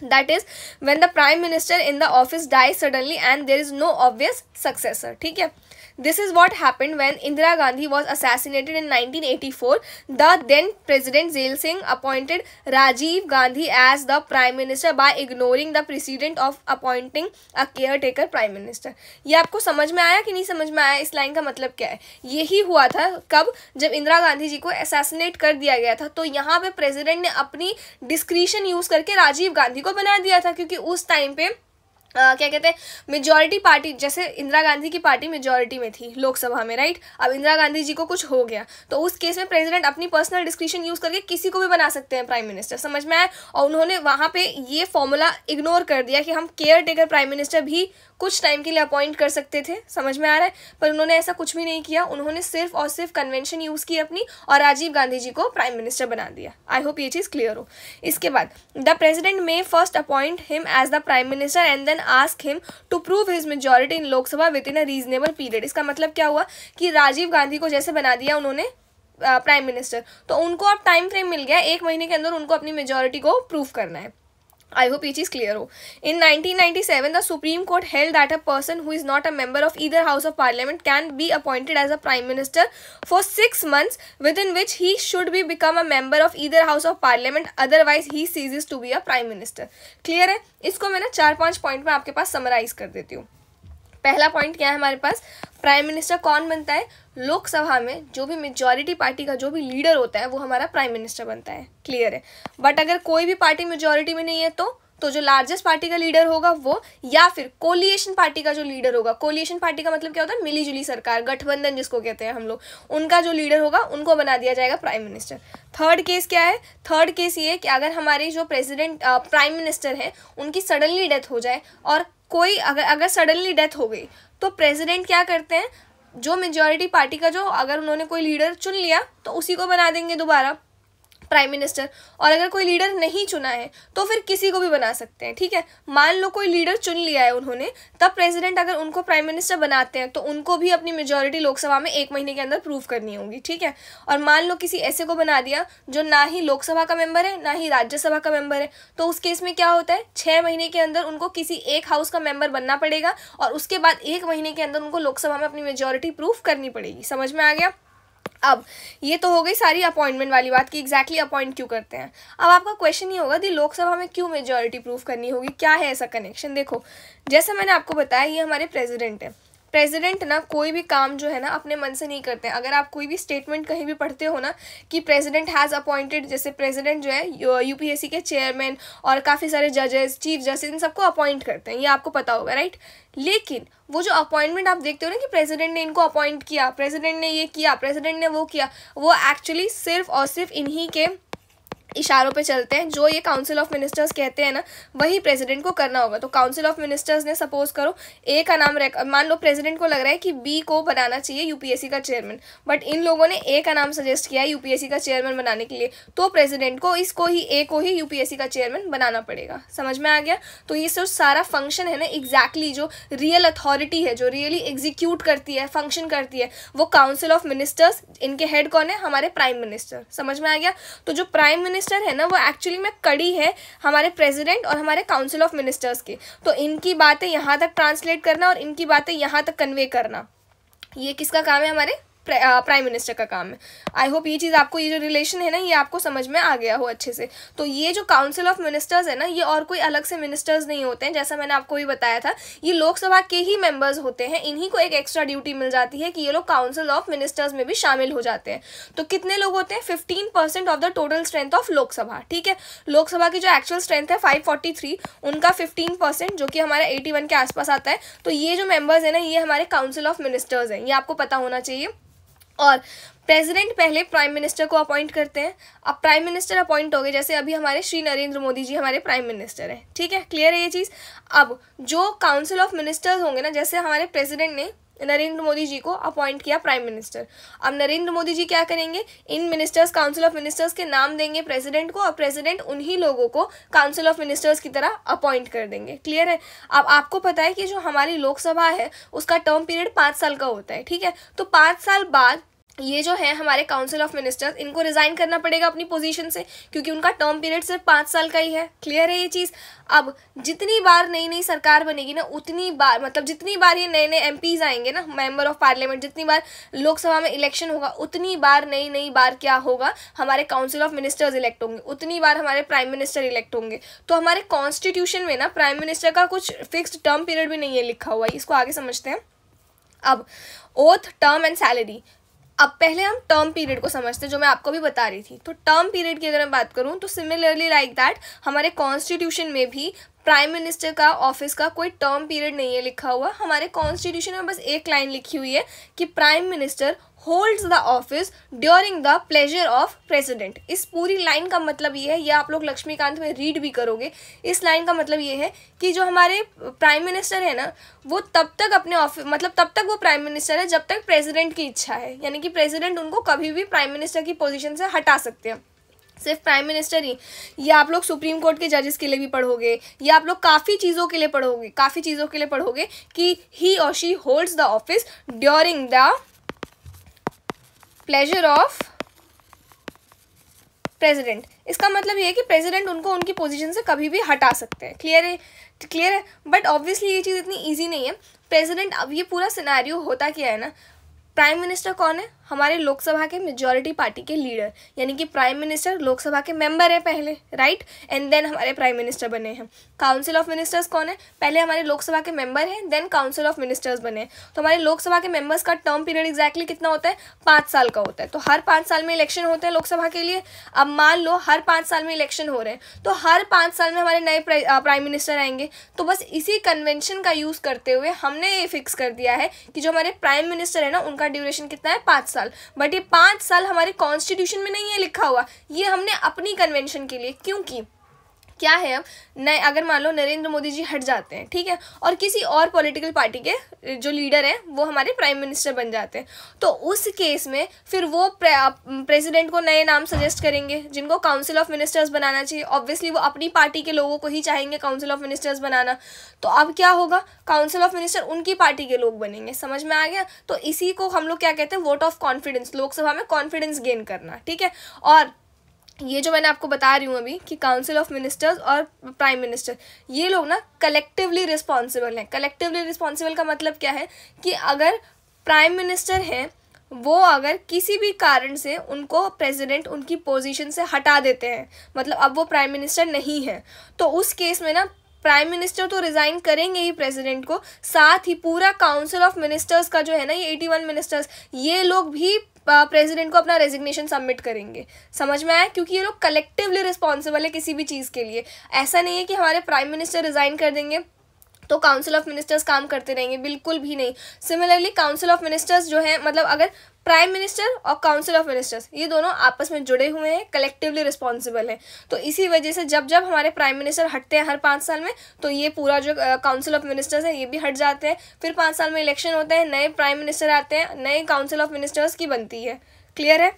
That is when the prime minister in the office dies suddenly and there is no obvious successor, ठीक है। This is what happened when Indira Gandhi was assassinated in 1984. The then President Zail Singh appointed Rajiv Gandhi as the Prime Minister by ignoring the precedent of appointing a caretaker Prime Minister. ये आपको समझ में आया कि नहीं समझ में आया? इस लाइन का मतलब क्या है? यही हुआ था कब, जब इंदिरा गांधी जी को असैसिनेट कर दिया गया था, तो यहाँ पे प्रेसिडेंट ने अपनी डिस्क्रिशन यूज करके राजीव गांधी को बना दिया था, क्योंकि उस टाइम पे क्या कहते हैं, मेजॉरिटी पार्टी, जैसे इंदिरा गांधी की पार्टी मेजॉरिटी में थी लोकसभा में, राइट। अब इंदिरा गांधी जी को कुछ हो गया तो उस केस में प्रेसिडेंट अपनी पर्सनल डिस्क्रिशन यूज करके किसी को भी बना सकते हैं प्राइम मिनिस्टर, समझ में आया। और उन्होंने वहां पे ये फॉर्मूला इग्नोर कर दिया कि हम केयर टेकर प्राइम मिनिस्टर भी कुछ टाइम के लिए अपॉइंट कर सकते थे, समझ में आ रहा है। पर उन्होंने ऐसा कुछ भी नहीं किया, उन्होंने सिर्फ और सिर्फ कन्वेंशन यूज की अपनी और राजीव गांधी जी को प्राइम मिनिस्टर बना दिया। आई होप ये चीज़ क्लियर हो। इसके बाद the president may first appoint him as the prime minister and then ask him to prove his majority in Lok Sabha within a reasonable period. इसका मतलब क्या हुआ कि राजीव गांधी को जैसे बना दिया उन्होंने प्राइम मिनिस्टर, तो उनको अब टाइम फ्रेम मिल गया, 1 महीने के अंदर उनको अपनी मेजॉरिटी को प्रूव करना है। I hope ये चीज़ क्लियर हो। In 1997, the Supreme Court held that a person who is not a member of either House of Parliament can be appointed as a Prime Minister for 6 months, within which he should be become a member of either House of Parliament. Otherwise, he ceases to be a Prime Minister. Clear है? इसको मैं ना 4-5 point में आपके पास summarise कर देती हूँ। पहला पॉइंट क्या है हमारे पास, प्राइम मिनिस्टर कौन बनता है, लोकसभा में जो भी मेजॉरिटी पार्टी का जो भी लीडर होता है वो हमारा प्राइम मिनिस्टर बनता है। क्लियर है। बट अगर कोई भी पार्टी मेजॉरिटी में नहीं है तो तो जो लार्जेस्ट पार्टी का लीडर होगा वो, या फिर कोलिएशन पार्टी का जो लीडर होगा, कोलिएशन पार्टी का मतलब क्या होता है, मिली जुली सरकार, गठबंधन जिसको कहते हैं हम लोग, उनका जो लीडर होगा उनको बना दिया जाएगा प्राइम मिनिस्टर। थर्ड केस क्या है, थर्ड केस ये है कि अगर हमारे जो प्रेसिडेंट प्राइम मिनिस्टर है उनकी सडनली डेथ हो जाए, और कोई अगर सडनली डेथ हो गई तो प्रेसिडेंट क्या करते हैं, जो मेजॉरिटी पार्टी का जो अगर उन्होंने कोई लीडर चुन लिया तो उसी को बना देंगे दोबारा प्राइम मिनिस्टर, और अगर कोई लीडर नहीं चुना है तो फिर किसी को भी बना सकते हैं। ठीक है, मान लो कोई लीडर चुन लिया है उन्होंने, तब प्रेसिडेंट अगर उनको प्राइम मिनिस्टर बनाते हैं तो उनको भी अपनी मेजॉरिटी लोकसभा में 1 महीने के अंदर प्रूव करनी होगी। ठीक है, और मान लो किसी ऐसे को बना दिया जो ना ही लोकसभा का मेंबर है ना ही राज्यसभा का मेंबर है, तो उस केस में क्या होता है, 6 महीने के अंदर उनको किसी एक हाउस का मेंबर बनना पड़ेगा, और उसके बाद 1 महीने के अंदर उनको लोकसभा में अपनी मेजॉरिटी प्रूव करनी पड़ेगी। समझ में आ गया। अब ये तो हो गई सारी अपॉइंटमेंट वाली बात कि एग्जैक्टली अपॉइंट क्यों करते हैं। अब आपका क्वेश्चन ये होगा कि लोकसभा में क्यों मेजॉरिटी प्रूफ करनी होगी, क्या है ऐसा कनेक्शन। देखो, जैसा मैंने आपको बताया, ये हमारे प्रेसिडेंट है। प्रेसिडेंट ना कोई भी काम जो है ना अपने मन से नहीं करते हैं। अगर आप कोई भी स्टेटमेंट कहीं भी पढ़ते हो ना कि प्रेसिडेंट हैज़ अपॉइंटेड, जैसे प्रेसिडेंट जो है यूपीएससी के चेयरमैन और काफ़ी सारे जजेस, चीफ जस्टिस, इन सबको अपॉइंट करते हैं, ये आपको पता होगा, राइट। लेकिन वो जो अपॉइंटमेंट आप देखते हो ना कि प्रेसिडेंट ने इनको अपॉइंट किया, प्रेसिडेंट ने ये किया, प्रेसिडेंट ने वो किया, वो एक्चुअली सिर्फ और सिर्फ इन्हीं के इशारों पे चलते हैं। जो ये काउंसिल ऑफ मिनिस्टर्स कहते हैं ना, वही प्रेसिडेंट को करना होगा। तो काउंसिल ऑफ मिनिस्टर्स ने सपोज करो ए का नाम मान लो प्रेसिडेंट को लग रहा है कि बी को बनाना चाहिए यूपीएससी का चेयरमैन, बट इन लोगों ने ए का नाम सजेस्ट किया है यूपीएससी का चेयरमैन बनाने के लिए, तो प्रेसिडेंट को ए को ही यूपीएससी का चेयरमैन बनाना पड़ेगा। समझ में आ गया। तो ये जो सारा फंक्शन है ना, एग्जैक्टली जो रियल अथॉरिटी है, जो रियली एग्जीक्यूट करती है, फंक्शन करती है, वो काउंसिल ऑफ मिनिस्टर्स, इनके हेड कौन है, हमारे प्राइम मिनिस्टर। समझ में आ गया। तो जो प्राइम मिनिस्टर है ना, वो एक्चुअली में कड़ी है हमारे प्रेसिडेंट और हमारे काउंसिल ऑफ मिनिस्टर्स की। तो इनकी बातें यहाँ तक ट्रांसलेट करना और इनकी बातें यहाँ तक कन्वे करना, ये किसका काम है, हमारे प्राइम मिनिस्टर का काम है। आई होप ये चीज़ आपको, ये जो रिलेशन है ना, ये आपको समझ में आ गया हो अच्छे से। तो ये जो काउंसिल ऑफ मिनिस्टर्स है ना, ये और कोई अलग से मिनिस्टर्स नहीं होते हैं, जैसा मैंने आपको भी बताया था, ये लोकसभा के ही मेंबर्स होते हैं। इन्हीं को एक एक्स्ट्रा ड्यूटी मिल जाती है कि ये लोग काउंसिल ऑफ मिनिस्टर्स में भी शामिल हो जाते हैं। तो कितने लोग होते हैं, 15% of the total strength of Lok Sabha. ठीक है, लोकसभा की जो एक्चुअल स्ट्रेंथ है 543, उनका 15%, जो कि हमारा 81 के आसपास आता है। तो ये जो मेंबर्स है ना, ये हमारे काउंसिल ऑफ मिनिस्टर्स हैं, ये आपको पता होना चाहिए। और प्रेसिडेंट पहले प्राइम मिनिस्टर को अपॉइंट करते हैं। अब प्राइम मिनिस्टर अपॉइंट हो गए, जैसे अभी हमारे श्री नरेंद्र मोदी जी हमारे प्राइम मिनिस्टर हैं। ठीक है, क्लियर है ये चीज़। अब जो काउंसिल ऑफ मिनिस्टर्स होंगे ना, जैसे हमारे प्रेसिडेंट ने नरेंद्र मोदी जी को अपॉइंट किया प्राइम मिनिस्टर, अब नरेंद्र मोदी जी क्या करेंगे, इन मिनिस्टर्स, काउंसिल ऑफ मिनिस्टर्स के नाम देंगे प्रेसिडेंट को, और प्रेसिडेंट उन्हीं लोगों को काउंसिल ऑफ मिनिस्टर्स की तरह अपॉइंट कर देंगे। क्लियर है। अब आपको पता है कि जो हमारी लोकसभा है उसका टर्म पीरियड 5 साल का होता है। ठीक है, तो 5 साल बाद ये जो है हमारे काउंसिल ऑफ मिनिस्टर्स, इनको रिजाइन करना पड़ेगा अपनी पोजीशन से, क्योंकि उनका टर्म पीरियड सिर्फ 5 साल का ही है। क्लियर है ये चीज़। अब जितनी बार नई नई सरकार बनेगी ना, उतनी बार, मतलब जितनी बार ये नए नए एमपीज आएंगे ना, मेंबर ऑफ पार्लियामेंट, जितनी बार लोकसभा में इलेक्शन होगा, उतनी बार नई बार क्या होगा, हमारे काउंसिल ऑफ मिनिस्टर्स इलेक्ट होंगे, उतनी बार हमारे प्राइम मिनिस्टर इलेक्ट होंगे। तो हमारे कॉन्स्टिट्यूशन में ना प्राइम मिनिस्टर का कुछ फिक्स्ड टर्म पीरियड भी नहीं है लिखा हुआ है। इसको आगे समझते हैं। अब ओथ, टर्म एंड सैलरी। अब पहले हम टर्म पीरियड को समझते हैं, जो मैं आपको भी बता रही थी। तो टर्म पीरियड की अगर मैं बात करूं तो सिमिलरली लाइक दैट हमारे कॉन्स्टिट्यूशन में भी प्राइम मिनिस्टर का ऑफिस का कोई टर्म पीरियड नहीं है लिखा हुआ। हमारे कॉन्स्टिट्यूशन में बस एक लाइन लिखी हुई है कि prime minister holds the office during the pleasure of president. इस पूरी लाइन का मतलब ये है, ये आप लोग लक्ष्मीकांत में रीड भी करोगे, इस लाइन का मतलब ये है कि जो हमारे प्राइम मिनिस्टर है ना, वो तब तक अपने ऑफिस, मतलब तब तक वो प्राइम मिनिस्टर है जब तक प्रेसिडेंट की इच्छा है। यानी कि प्रेसिडेंट उनको कभी भी प्राइम मिनिस्टर की पोजीशन से हटा सकते हैं। सिर्फ प्राइम मिनिस्टर ही, ये आप लोग सुप्रीम कोर्ट के जजेस के लिए भी पढ़ोगे, या आप लोग काफ़ी चीज़ों के लिए पढ़ोगे कि ही और she holds the office during the pleasure of president. इसका मतलब ये है कि प्रेसिडेंट उनको उनकी पोजीशन से कभी भी हटा सकते हैं। क्लियर है। बट ऑब्वियसली ये चीज़ इतनी ईजी नहीं है। प्रेसिडेंट, अब ये पूरा सिनेरियो होता क्या है ना, प्राइम मिनिस्टर कौन है? हमारे लोकसभा के मेजॉरिटी पार्टी के लीडर, यानी कि प्राइम मिनिस्टर लोकसभा के मेंबर है पहले, राइट, एंड देन हमारे प्राइम मिनिस्टर बने हैं। काउंसिल ऑफ मिनिस्टर्स कौन है? पहले हमारे लोकसभा के मेंबर हैं, देन काउंसिल ऑफ मिनिस्टर्स बने हैं। तो हमारे लोकसभा के मेंबर्स का टर्म पीरियड एग्जैक्टली कितना होता है? 5 साल का होता है। तो हर 5 साल में इलेक्शन होते हैं लोकसभा के लिए। अब मान लो हर 5 साल में इलेक्शन हो रहे हैं, तो हर 5 साल में हमारे नए प्राइम मिनिस्टर आएंगे। तो बस इसी कन्वेंशन का यूज़ करते हुए हमने ये फिक्स कर दिया है कि जो हमारे प्राइम मिनिस्टर है ना, उनका ड्यूरेशन कितना है? 5 साल। बट ये 5 साल हमारे कॉन्स्टिट्यूशन में नहीं है लिखा हुआ, ये हमने अपनी कन्वेंशन के लिए, क्योंकि क्या है अब नए, अगर मान लो नरेंद्र मोदी जी हट जाते हैं, ठीक है, और किसी और पॉलिटिकल पार्टी के जो लीडर हैं वो हमारे प्राइम मिनिस्टर बन जाते हैं, तो उस केस में फिर वो प्रेसिडेंट को नए नाम सजेस्ट करेंगे जिनको काउंसिल ऑफ मिनिस्टर्स बनाना चाहिए। ऑब्वियसली वो अपनी पार्टी के लोगों को ही चाहेंगे काउंसिल ऑफ मिनिस्टर्स बनाना। तो अब क्या होगा? काउंसिल ऑफ मिनिस्टर उनकी पार्टी के लोग बनेंगे। समझ में आ गया? तो इसी को हम लोग क्या कहते हैं? वोट ऑफ कॉन्फिडेंस, लोकसभा में कॉन्फिडेंस गेन करना, ठीक है। और ये जो मैंने आपको बता रही हूँ अभी कि काउंसिल ऑफ मिनिस्टर्स और प्राइम मिनिस्टर, ये लोग ना कलेक्टिवली रिस्पॉन्सिबल हैं। कलेक्टिवली रिस्पॉन्सिबल का मतलब क्या है कि अगर प्राइम मिनिस्टर हैं, वो अगर किसी भी कारण से उनको प्रेसिडेंट उनकी पोजीशन से हटा देते हैं, मतलब अब वो प्राइम मिनिस्टर नहीं है, तो उस केस में ना प्राइम मिनिस्टर तो रिज़ाइन करेंगे ही प्रेसिडेंट को, साथ ही पूरा काउंसिल ऑफ मिनिस्टर्स का जो है ना, ये 81 मिनिस्टर्स, ये लोग भी प्रेसिडेंट को अपना रेजिग्नेशन सबमिट करेंगे। समझ में आया? क्योंकि ये लोग कलेक्टिवली रिस्पॉन्सिबल है किसी भी चीज़ के लिए। ऐसा नहीं है कि हमारे प्राइम मिनिस्टर रिज़ाइन कर देंगे तो काउंसिल ऑफ मिनिस्टर्स काम करते रहेंगे, बिल्कुल भी नहीं। सिमिलरली काउंसिल ऑफ मिनिस्टर्स जो है, मतलब अगर प्राइम मिनिस्टर और काउंसिल ऑफ मिनिस्टर्स ये दोनों आपस में जुड़े हुए हैं, कलेक्टिवली रिस्पॉन्सिबल हैं, तो इसी वजह से जब जब हमारे प्राइम मिनिस्टर हटते हैं हर 5 साल में, तो ये पूरा जो काउंसिल ऑफ मिनिस्टर्स है ये भी हट जाते हैं। फिर 5 साल में इलेक्शन होता है, नए प्राइम मिनिस्टर आते हैं, नए काउंसिल ऑफ मिनिस्टर्स की बनती है। क्लियर है?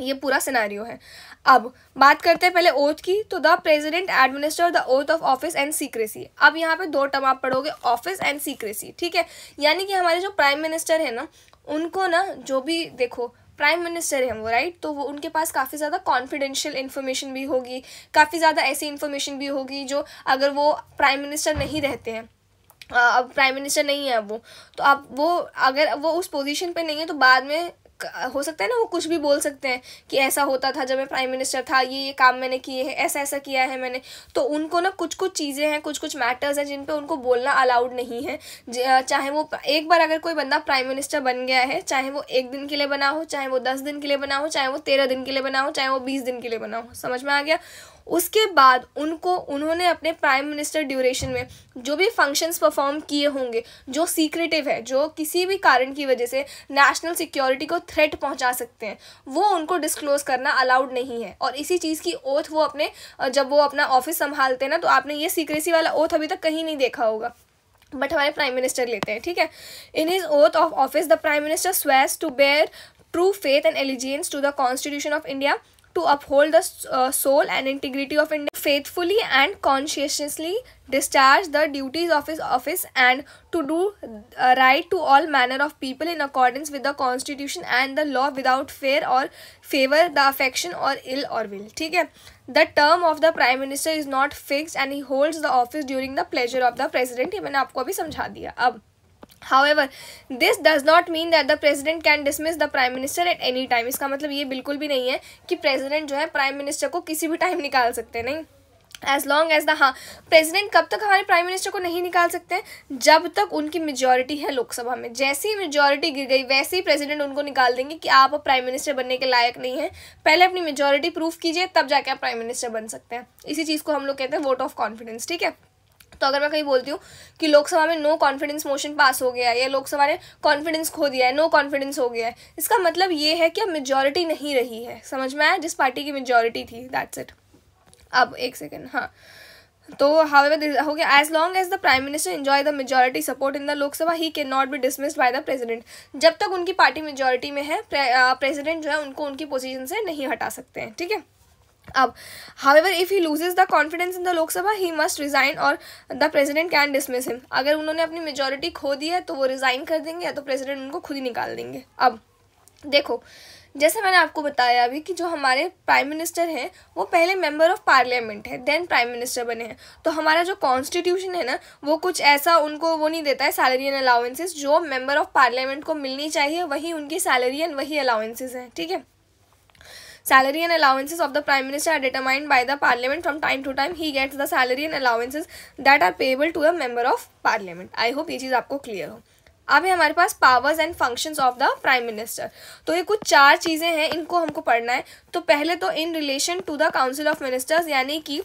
ये पूरा सिनारियो है। अब बात करते हैं पहले ओथ की। तो the president administer the oath of office and secrecy. अब यहाँ पे 2 टर्म आप पढ़ोगे, ऑफिस एंड सीक्रेसी, ठीक है। यानी कि हमारे जो प्राइम मिनिस्टर है ना, उनको ना जो भी, देखो प्राइम मिनिस्टर है वो, राइट, तो वो उनके पास काफ़ी ज़्यादा कॉन्फिडेंशियल इन्फॉर्मेशन भी होगी, काफ़ी ज़्यादा ऐसी इन्फॉर्मेशन भी होगी जो अगर वो प्राइम मिनिस्टर नहीं रहते हैं, अब प्राइम मिनिस्टर नहीं है अब वो, तो अब वो अगर वो उस पोजीशन पे नहीं है तो बाद में हो सकता है ना वो कुछ भी बोल सकते हैं कि ऐसा होता था जब मैं प्राइम मिनिस्टर था, ये काम मैंने किए हैं, ऐसा ऐसा किया है मैंने। तो उनको ना कुछ कुछ चीज़ें हैं, कुछ कुछ मैटर्स हैं जिन पे उनको बोलना अलाउड नहीं है। चाहे वो एक बार अगर कोई बंदा प्राइम मिनिस्टर बन गया है, चाहे वो 1 दिन के लिए बना हो, चाहे वो 10 दिन के लिए बना हो, चाहे वो 13 दिन के लिए बना हो, चाहे वो 20 दिन के लिए बना हो, समझ में आ गया। उसके बाद उन्होंने अपने प्राइम मिनिस्टर ड्यूरेशन में जो भी फंक्शंस परफॉर्म किए होंगे, जो सीक्रेटिव है, जो किसी भी कारण की वजह से नेशनल सिक्योरिटी को थ्रेट पहुंचा सकते हैं, वो उनको डिस्क्लोज करना अलाउड नहीं है। और इसी चीज़ की ओथ वो अपने, जब वो अपना ऑफिस संभालते हैं ना, तो आपने ये सीक्रेसी वाला ओथ अभी तक कहीं नहीं देखा होगा, बट हमारे प्राइम मिनिस्टर लेते हैं, ठीक है। In his oath of office the prime minister swears to bear true faith and allegiance to the constitution of India, to uphold the soul and integrity of India, faithfully and conscientiously discharge the duties of his office, and to do right to all manner of people in accordance with the constitution and the law without fear or favor the affection or ill or will, ठीक है। The term of the prime minister is not fixed and he holds the office during the pleasure of the president, ये मैंने आपको अभी समझा दिया। अब However, this does not mean that the president can dismiss the prime minister at any time। इसका मतलब ये बिल्कुल भी नहीं है कि प्रेसिडेंट जो है प्राइम मिनिस्टर को किसी भी टाइम निकाल सकते हैं, नहीं। एज लॉन्ग एज द, हाँ, प्रेसिडेंट कब तक हमारे प्राइम मिनिस्टर को नहीं निकाल सकते हैं? जब तक उनकी मेजॉरिटी है लोकसभा में। जैसे ही मेजॉरिटी गिर गई वैसे ही प्रेसिडेंट उनको निकाल देंगे कि आप अब प्राइम मिनिस्टर बनने के लायक नहीं हैं, पहले अपनी मेजॉरिटी प्रूफ कीजिए, तब जाके आप प्राइम मिनिस्टर बन सकते हैं। इसी चीज़ को हम लोग कहते हैं वोट ऑफ कॉन्फिडेंस, ठीक है। तो अगर मैं कहीं बोलती हूँ कि लोकसभा में नो कॉन्फिडेंस मोशन पास हो गया है, या लोकसभा ने कॉन्फिडेंस खो दिया है, नो कॉन्फिडेंस हो गया है, इसका मतलब ये है कि अब मेजॉरिटी नहीं रही है। समझ में आया? जिस पार्टी की मेजॉरिटी थी, दैट्स इट। अब एक सेकेंड, हाँ, तो however हो गया, as long as the prime minister enjoy the majority support in the Lok Sabha he can not be dismissed by the president. जब तक उनकी पार्टी मेजॉरिटी में है, प्रेसिडेंट जो है उनको उनकी पोजीशन से नहीं हटा सकते हैं, ठीक है। अब however if he loses the confidence in the Lok Sabha he must resign or the president can dismiss him। अगर उन्होंने अपनी मेजॉरिटी खो दी है तो वो रिज़ाइन कर देंगे, या तो प्रेसिडेंट उनको खुद ही निकाल देंगे। अब देखो जैसे मैंने आपको बताया अभी कि जो हमारे प्राइम मिनिस्टर हैं वो पहले मेंबर ऑफ पार्लियामेंट है, देन प्राइम मिनिस्टर बने हैं। तो हमारा जो कॉन्स्टिट्यूशन है ना वो कुछ ऐसा उनको वो नहीं देता है सैलरी एंड अलाउंसेस, जो मेंबर ऑफ पार्लियामेंट को मिलनी चाहिए वही उनकी सैलरी एंड वही अलाउंसेस हैं, ठीक है। Salary and allowances of the Prime Minister are determined by the Parliament. From time to time he gets the salary and allowances that are payable to a member of Parliament. I hope ये चीज़ आपको clear हो। अब है हमारे पास powers and functions of the prime minister. तो ये कुछ 4 चीज़ें हैं, इनको हमको पढ़ना है। तो पहले तो in relation to the council of ministers, यानी कि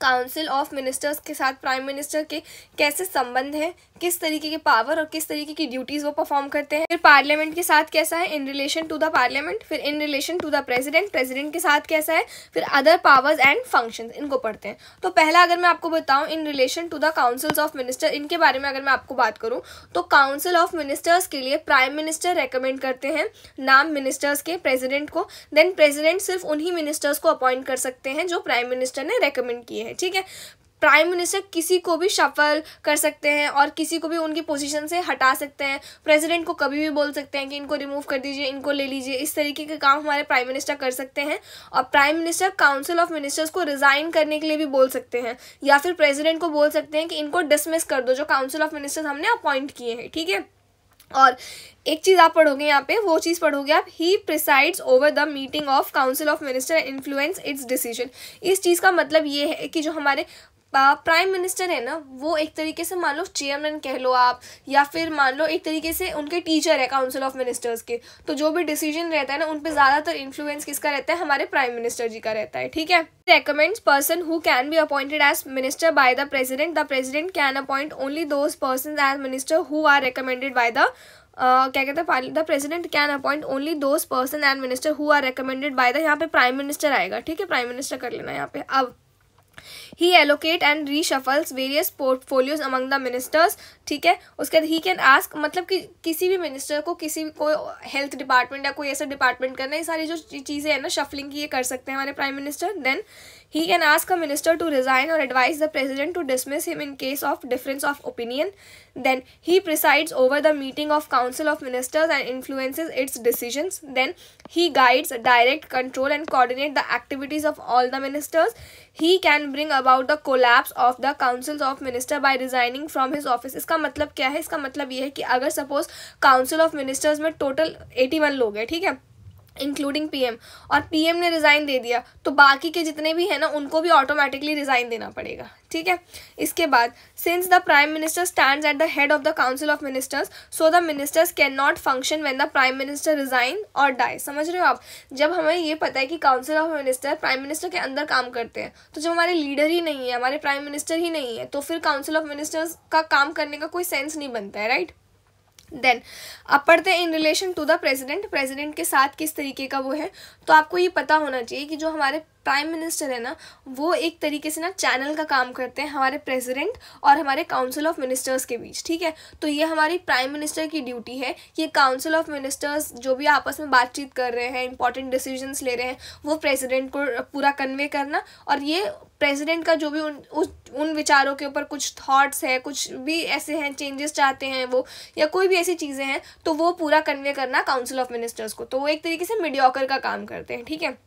काउंसिल ऑफ मिनिस्टर्स के साथ प्राइम मिनिस्टर के कैसे संबंध है, किस तरीके के पावर और किस तरीके की ड्यूटीज़ वो परफॉर्म करते हैं। फिर पार्लियामेंट के साथ कैसा है, in relation to the parliament. फिर in relation to the president, president के साथ कैसा है। फिर अदर पावर्स एंड फंक्शंस, इनको पढ़ते हैं। तो पहला अगर मैं आपको बताऊं in relation to the councils of minister, इनके बारे में अगर मैं आपको बात करूँ तो काउंसिल ऑफ मिनिस्टर्स के लिए प्राइम मिनिस्टर रेकमेंड करते हैं नाम मिनिस्टर्स के प्रेसिडेंट को। देन प्रेसिडेंट सिर्फ उन्हीं मिनिस्टर्स को अपॉइंट कर सकते हैं जो प्राइम मिनिस्टर ने रेकमेंड किए हैं, ठीक है। प्राइम मिनिस्टर किसी को भी शफल कर सकते हैं और किसी को भी उनकी पोजीशन से हटा सकते हैं। प्रेसिडेंट को कभी भी बोल सकते हैं कि इनको रिमूव कर दीजिए, इनको ले लीजिए। इस तरीके के काम हमारे प्राइम मिनिस्टर कर सकते हैं। और prime minister council of ministers को रिजाइन करने के लिए भी बोल सकते हैं, या फिर प्रेसिडेंट को बोल सकते हैं कि इनको डिसमिस कर दो, जो काउंसिल ऑफ मिनिस्टर्स हमने अपॉइंट किए हैं, ठीक है। और एक चीज़ आप पढ़ोगे यहाँ पे, वो चीज़ पढ़ोगे आप, he presides over the meeting of council of minister and influence its decision. इस चीज़ का मतलब ये है कि जो हमारे प्राइम मिनिस्टर है ना वो एक तरीके से मान लो चेयरमैन कह लो आप, या फिर मान लो एक तरीके से उनके टीचर है काउंसिल ऑफ मिनिस्टर्स के। तो जो भी डिसीजन रहता है ना उन पे ज़्यादातर इन्फ्लुएंस किसका रहता है, हमारे प्राइम मिनिस्टर जी का रहता है, ठीक है। recommends person who can be appointed as minister by the president can appoint only those persons as minister who are recommended by the क्या कहते हैं, the president can appoint only those person and minister who are recommended by the, यहाँ पे prime minister आएगा, ठीक है, prime minister कर लेना यहाँ पे। अब he allocate and reshuffles various portfolios among the ministers, ठीक है। उसके बाद he can ask, मतलब कि किसी भी मिनिस्टर को किसी को हेल्थ डिपार्टमेंट या कोई ऐसा डिपार्टमेंट करना, ये सारी जो चीज़ें हैं ना शफलिंग की, ये कर सकते हैं हमारे prime minister. Then he can ask a minister to resign or advise the president to dismiss him in case of difference of opinion. Then he presides over the meeting of council of ministers and influences its decisions. Then he guides, direct, control and coordinate the activities of all the ministers. He can bring about the collapse of the councils of minister by resigning from his office. इसका मतलब क्या है, इसका मतलब ये है कि अगर सपोज काउंसिल ऑफ मिनिस्टर्स में टोटल 81 लोग हैं, ठीक है, इंक्लूडिंग पीएम, और पीएम ने रिज़ाइन दे दिया तो बाकी के जितने भी हैं ना उनको भी ऑटोमेटिकली रिज़ाइन देना पड़ेगा, ठीक है। इसके बाद since the prime minister stands eight the head of the council of ministers so the ministers can not function when the prime minister resign और डाई। समझ रहे हो आप, जब हमें ये पता है कि council of minister prime minister के अंदर काम करते हैं, तो जब हमारे लीडर ही नहीं है, हमारे प्राइम मिनिस्टर ही नहीं है, तो फिर काउंसिल ऑफ मिनिस्टर्स का काम करने का कोई सेंस नहीं बनता है, राइट। देन अब पढ़ते हैं in relation to the president, president के साथ किस तरीके का वो है। तो आपको ये पता होना चाहिए कि जो हमारे प्राइम मिनिस्टर है ना वो एक तरीके से ना चैनल का काम करते हैं हमारे प्रेसिडेंट और हमारे काउंसिल ऑफ मिनिस्टर्स के बीच, ठीक है। तो ये हमारी प्राइम मिनिस्टर की ड्यूटी है, ये काउंसिल ऑफ मिनिस्टर्स जो भी आपस में बातचीत कर रहे हैं, इंपॉर्टेंट डिसीजंस ले रहे हैं, वो प्रेसिडेंट को पूरा कन्वे करना। और ये प्रेसिडेंट का जो भी उन विचारों के ऊपर कुछ थॉट्स है, कुछ भी ऐसे हैं चेंजेस चाहते हैं वो, या कोई भी ऐसी चीज़ें हैं, तो वो पूरा कन्वे करना काउंसिल ऑफ मिनिस्टर्स को। तो वो एक तरीके से मीडियोकर का काम करते हैं, ठीक है।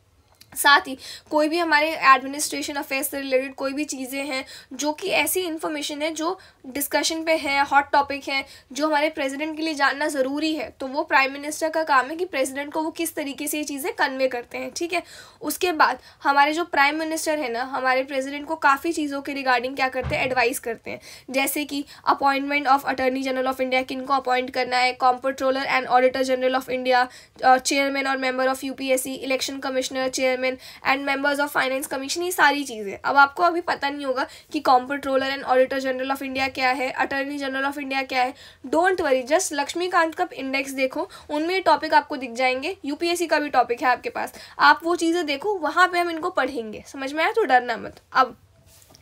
साथ ही कोई भी हमारे एडमिनिस्ट्रेशन अफेयर्स से रिलेटेड कोई भी चीज़ें हैं जो कि ऐसी इन्फॉर्मेशन है जो डिस्कशन पे है, हॉट टॉपिक है, जो हमारे प्रेसिडेंट के लिए जानना ज़रूरी है, तो वो प्राइम मिनिस्टर का काम है कि प्रेसिडेंट को वो किस तरीके से ये चीज़ें कन्वे करते हैं, ठीक है। उसके बाद हमारे जो प्राइम मिनिस्टर है ना हमारे प्रेसिडेंट को काफ़ी चीज़ों के रिगार्डिंग क्या करते हैं, एडवाइस करते हैं। जैसे कि appointment of attorney general of India, किनको अपॉइंट करना है, comptroller and auditor general of India, chairman और member of UPSC, election commissioner, chairman and members of finance commission, ये सारी चीज़ें। अब आपको अभी पता नहीं होगा कि comptroller and auditor general of India क्या है, अटर्नी जनरल ऑफ इंडिया क्या है। डोंट वरी, जस्ट लक्ष्मीकांत का इंडेक्स देखो, उनमें टॉपिक आपको दिख जाएंगे। यूपीएससी का भी टॉपिक है आपके पास, आप वो चीज़ें देखो, वहाँ पे हम इनको पढ़ेंगे, समझ में आया, तो डरना मत। अब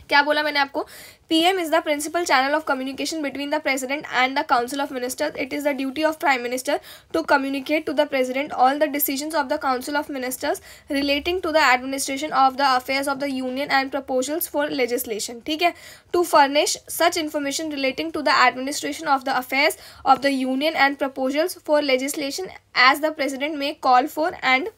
क्या बोला मैंने आपको, PM is the principal channel of communication between the President and the Council of Ministers. It is the duty of Prime Minister to communicate to the President all the decisions of the Council of Ministers relating to the administration of the affairs of the Union and proposals for legislation. ठीक है, to furnish such information relating to the administration of the affairs of the Union and proposals for legislation as the President may call for, and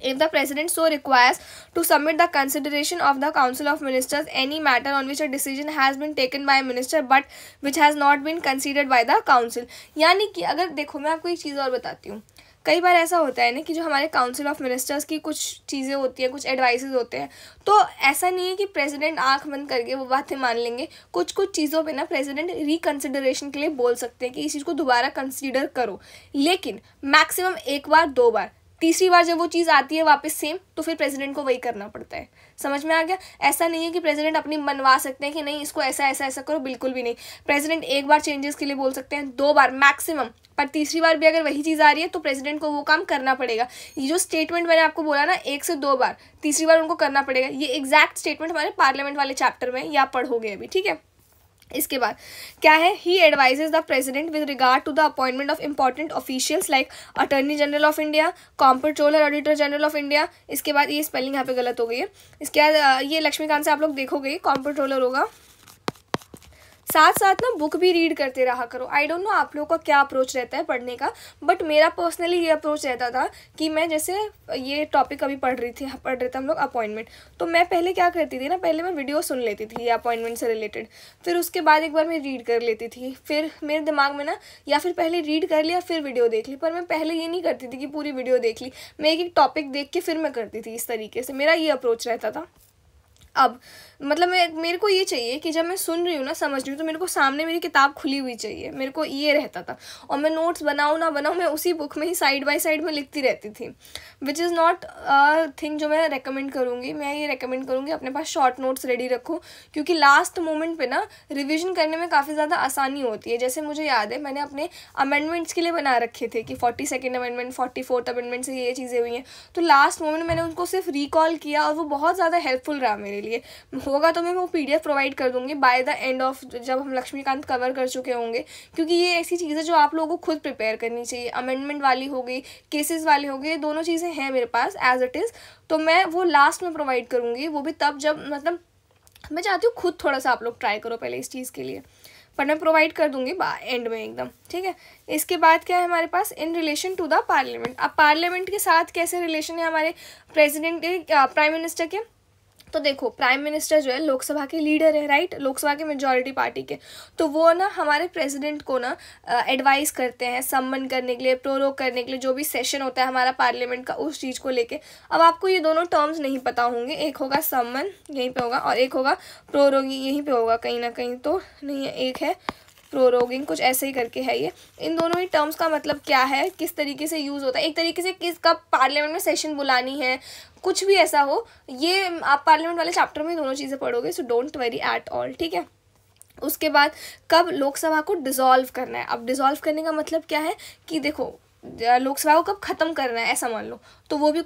if the President so requires, to submit the consideration of the Council of Ministers any matter on which a decision has been taken by a minister but which has not been considered by the Council. यानी कि अगर देखो, मैं आपको एक चीज़ और बताती हूँ, कई बार ऐसा होता है ना कि जो हमारे काउंसिल ऑफ मिनिस्टर्स की कुछ चीज़ें होती हैं, कुछ एडवाइसेस होते हैं, तो ऐसा नहीं है कि प्रेसिडेंट आंख बंद करके वो बातें मान लेंगे. कुछ कुछ चीज़ों पे ना प्रेसिडेंट रिकन्सिडरेशन के लिए बोल सकते हैं कि इस चीज़ को दोबारा कंसीडर करो, लेकिन मैक्सिमम एक बार, दो बार, तीसरी बार जब वो चीज़ आती है वापस सेम, तो फिर प्रेसिडेंट को वही करना पड़ता है. समझ में आ गया? ऐसा नहीं है कि प्रेसिडेंट अपनी मनवा सकते हैं कि नहीं इसको ऐसा ऐसा ऐसा करो, बिल्कुल भी नहीं. प्रेसिडेंट एक बार चेंजेस के लिए बोल सकते हैं, दो बार मैक्सिमम, पर तीसरी बार भी अगर वही चीज़ आ रही है तो प्रेसिडेंट को वो काम करना पड़ेगा. ये जो स्टेटमेंट मैंने आपको बोला ना, एक से दो बार, तीसरी बार उनको करना पड़ेगा. ये एग्जैक्ट स्टेटमेंट हमारे पार्लियामेंट वाले चैप्टर में या पढ़ोगे अभी. ठीक है, इसके बाद क्या है, he advises the president with regard to the appointment of important officials like attorney general of India, comptroller, auditor general of India. इसके बाद ये स्पेलिंग यहाँ पे गलत हो गई है. इसके बाद ये लक्ष्मीकांत से आप लोग देखोगे कॉम्पट्रोलर होगा. साथ साथ ना बुक भी रीड करते रहा करो. आई डोंट नो आप लोगों का क्या अप्रोच रहता है पढ़ने का, बट मेरा पर्सनली ये अप्रोच रहता था कि मैं जैसे ये टॉपिक अभी पढ़ रहे थे हम लोग अपॉइंटमेंट, तो मैं पहले क्या करती थी ना, पहले मैं वीडियो सुन लेती थी ये अपॉइंटमेंट से रिलेटेड, फिर उसके बाद एक बार मैं रीड कर लेती थी. फिर मेरे दिमाग में ना, या फिर पहले रीड कर लिया फिर वीडियो देख ली, पर मैं पहले ये नहीं करती थी कि पूरी वीडियो देख ली, मैं एक एक टॉपिक देख के फिर मैं करती थी. इस तरीके से मेरा ये अप्रोच रहता था. अब मतलब मेरे को ये चाहिए कि जब मैं सुन रही हूँ ना, समझ रही हूँ, तो मेरे को सामने मेरी किताब खुली हुई चाहिए. मेरे को ये रहता था, और मैं नोट्स बनाऊँ ना बनाऊँ, मैं उसी बुक में ही साइड बाय साइड में लिखती रहती थी. विच इज़ नॉट थिंग जो मैं रेकमेंड करूँगी. मैं ये रेकमेंड करूँगी अपने पास शॉर्ट नोट्स रेडी रखो, क्योंकि लास्ट मोमेंट पे ना रिविजन करने में काफ़ी ज़्यादा आसानी होती है. जैसे मुझे याद है, मैंने अपने अमेंडमेंट्स के लिए बना रखे थे कि 42nd अमेंडमेंट, 44th अमेंडमेंट से ये चीज़ें हुई हैं, तो लास्ट मोमेंट मैंने उनको सिर्फ रिकॉल किया और वो बहुत ज़्यादा हेल्पफुल रहा मेरे लिए. होगा तो मैं वो PDF प्रोवाइड कर दूंगी बाय द एंड ऑफ, जब हम लक्ष्मीकांत कवर कर चुके होंगे, क्योंकि ये ऐसी चीज़ है जो आप लोगों को खुद प्रिपेयर करनी चाहिए. अमेंडमेंट वाली हो गई, केसेस वाली हो गई, दोनों चीज़ें हैं मेरे पास एज इट इज़, तो मैं वो लास्ट में प्रोवाइड करूँगी. वो भी तब जब मतलब मैं चाहती हूँ खुद थोड़ा सा आप लोग ट्राई करो पहले इस चीज़ के लिए, पर मैं प्रोवाइड कर दूंगी एंड में एकदम. ठीक है, इसके बाद क्या है हमारे पास, in relation to the parliament. अब पार्लियामेंट के साथ कैसे रिलेशन है हमारे प्रेसिडेंट के, प्राइम मिनिस्टर के. तो देखो, प्राइम मिनिस्टर जो है लोकसभा के लीडर है, राइट, लोकसभा के मेजॉरिटी पार्टी के, तो वो ना हमारे प्रेसिडेंट को ना एडवाइस करते हैं सम्मन करने के लिए, प्रोरोग करने के लिए, जो भी सेशन होता है हमारा पार्लियामेंट का उस चीज़ को लेके. अब आपको ये दोनों टर्म्स नहीं पता होंगे, एक होगा सम्मन यहीं पे होगा और एक होगा प्रोरोग यहीं पे होगा, कहीं ना कहीं तो नहीं है, एक है प्रोरोगिंग, कुछ ऐसे ही करके है ये. इन दोनों ही टर्म्स का मतलब क्या है, किस तरीके से यूज़ होता है, एक तरीके से किस कब पार्लियामेंट में सेशन बुलानी है, कुछ भी ऐसा हो, ये आप पार्लियामेंट वाले चैप्टर में दोनों चीज़ें पढ़ोगे, so don't worry at all. ठीक है, उसके बाद कब लोकसभा को डिसॉल्व करना है. अब डिसॉल्व करने का मतलब क्या है कि देखो, लोकसभा को कब ख़त्म करना है ऐसा मान लो, तो वो भी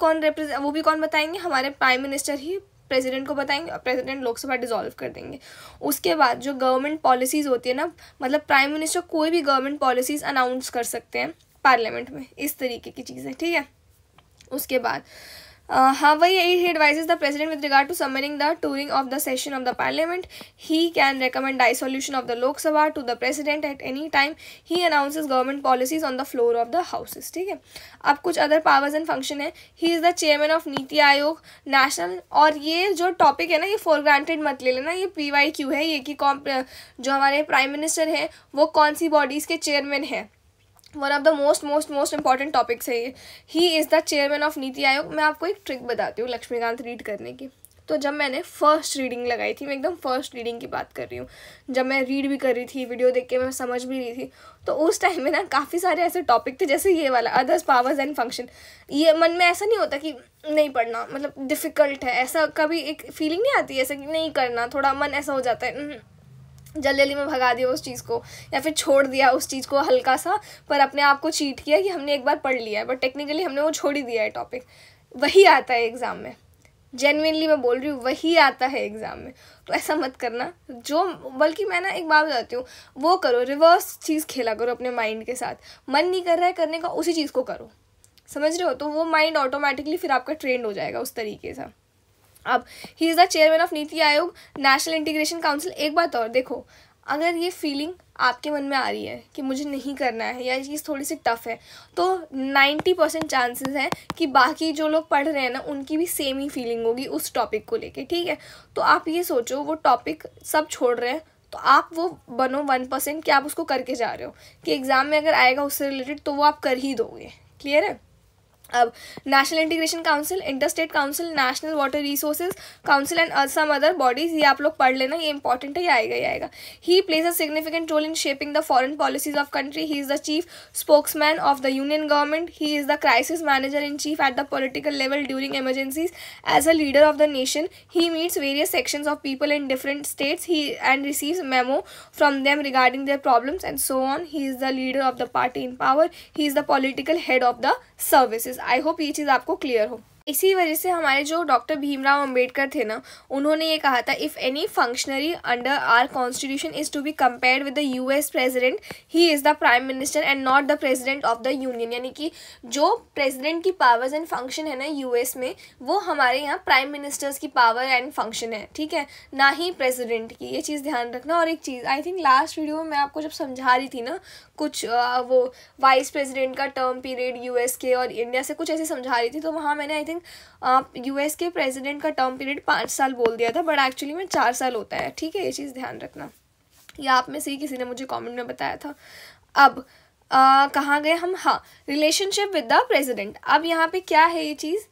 कौन बताएंगे, हमारे प्राइम मिनिस्टर ही प्रेसिडेंट को बताएंगे और प्रेसिडेंट लोकसभा डिसॉल्व कर देंगे. उसके बाद जो गवर्नमेंट पॉलिसीज़ होती है ना, मतलब प्राइम मिनिस्टर कोई भी गवर्नमेंट पॉलिसीज़ अनाउंस कर सकते हैं पार्लियामेंट में, इस तरीके की चीज़ें. ठीक है, उसके बाद हाँ वही, he advises the president with regard to summoning the touring of the session of the parliament. He can recommend dissolution of the Lok Sabha to the president at any time. He announces government policies on the floor of the houses. ठीक है, अब कुछ other powers and function है. ही is the chairman of NITI आयोग national. और ये जो topic है ना, ये फॉर ग्रांटेड मत ले लेना, ये PYQ है ये कि जो हमारे प्राइम मिनिस्टर हैं वो कौन सी बॉडीज़ के चेयरमैन हैं. One of the most important topics है ये. ही is the chairman of NITI आयोग. मैं आपको एक ट्रिक बताती हूँ लक्ष्मीकांत रीड करने की. तो जब मैंने फर्स्ट रीडिंग लगाई थी, मैं एकदम फर्स्ट रीडिंग की बात कर रही हूँ, जब मैं रीड भी कर रही थी, वीडियो देख के मैं समझ भी रही थी, तो उस टाइम में ना काफ़ी सारे ऐसे टॉपिक थे जैसे ये वाला अदर्स पावर्स एंड फंक्शन. ये मन में ऐसा नहीं होता कि नहीं पढ़ना, मतलब डिफ़िकल्ट है, ऐसा कभी एक फीलिंग नहीं आती ऐसे कि नहीं करना, थोड़ा मन ऐसा हो जाता है जल्दी में भगा दिया उस चीज़ को, या फिर छोड़ दिया उस चीज़ को हल्का सा, पर अपने आप को चीट किया कि हमने एक बार पढ़ लिया है, बट टेक्निकली हमने वो छोड़ ही दिया है टॉपिक. वही आता है एग्ज़ाम में. जेन्युइनली मैं बोल रही हूँ, वही आता है एग्ज़ाम में। तो ऐसा मत करना, जो बल्कि मैं ना एक बात बताती हूँ, वो करो, रिवर्स चीज़ खेला करो अपने माइंड के साथ। मन नहीं कर रहा है करने का, उसी चीज़ को करो, समझ रहे हो? तो वो माइंड ऑटोमेटिकली फिर आपका ट्रेंड हो जाएगा उस तरीके से। अब ही is the chairman of NITI आयोग, नेशनल इंटीग्रेशन काउंसिल। एक बात और देखो, अगर ये फीलिंग आपके मन में आ रही है कि मुझे नहीं करना है या ये चीज़ थोड़ी सी टफ है, तो 90% चांसेस हैं कि बाकी जो लोग पढ़ रहे हैं ना, उनकी भी सेम ही फीलिंग होगी उस टॉपिक को लेके, ठीक है? तो आप ये सोचो, वो टॉपिक सब छोड़ रहे हैं, तो आप वो बनो 1% कि आप उसको करके जा रहे हो, कि एग्ज़ाम में अगर आएगा उससे रिलेटेड तो वो आप कर ही दोगे। क्लियर है? अब national integration council, inter state council, national water resources council and some other bodies, ये आप लोग पढ़ लेना, ये इंपॉर्टेंट है, ये आएगा ही आएगा। He plays a significant role in shaping the foreign policies of country, he is the chief spokesman of the union government, he is the crisis manager in chief at the political level during emergencies. As a leader of the nation, he meets various sections of people in different states and receives memo from them regarding their problems and so on. He is the leader of the party in power. He is the political head of the services. I hope ये चीज़ आपको clear हो। इसी वजह से हमारे जो doctor Bhimrao Ambedkar थे ना, उन्होंने ये कहा था, if any functionary under our constitution is to be compared with the US president, he is the prime minister and not the president of the union. यानी कि जो प्रेसिडेंट की पावर्स एंड फंक्शन है ना यूएस में, वो हमारे यहाँ प्राइम मिनिस्टर्स की पावर एंड फंक्शन है, ठीक है, ना ही प्रेसिडेंट की। ये चीज़ ध्यान रखना। और एक चीज़, आई थिंक लास्ट वीडियो में मैं आपको जब समझा रही थी ना कुछ वो वाइस प्रेसिडेंट का टर्म पीरियड यूएस के और इंडिया से कुछ ऐसे समझा रही थी, तो वहाँ मैंने आई थिंक यूएस के प्रेसिडेंट का टर्म पीरियड 5 साल बोल दिया था, बट एक्चुअली में 4 साल होता है, ठीक है? ये चीज़ ध्यान रखना। या आप में से ही किसी ने मुझे कमेंट में बताया था। अब कहाँ गए हम? हाँ, रिलेशनशिप विद द प्रेसिडेंट। अब यहाँ पे क्या है ये चीज़,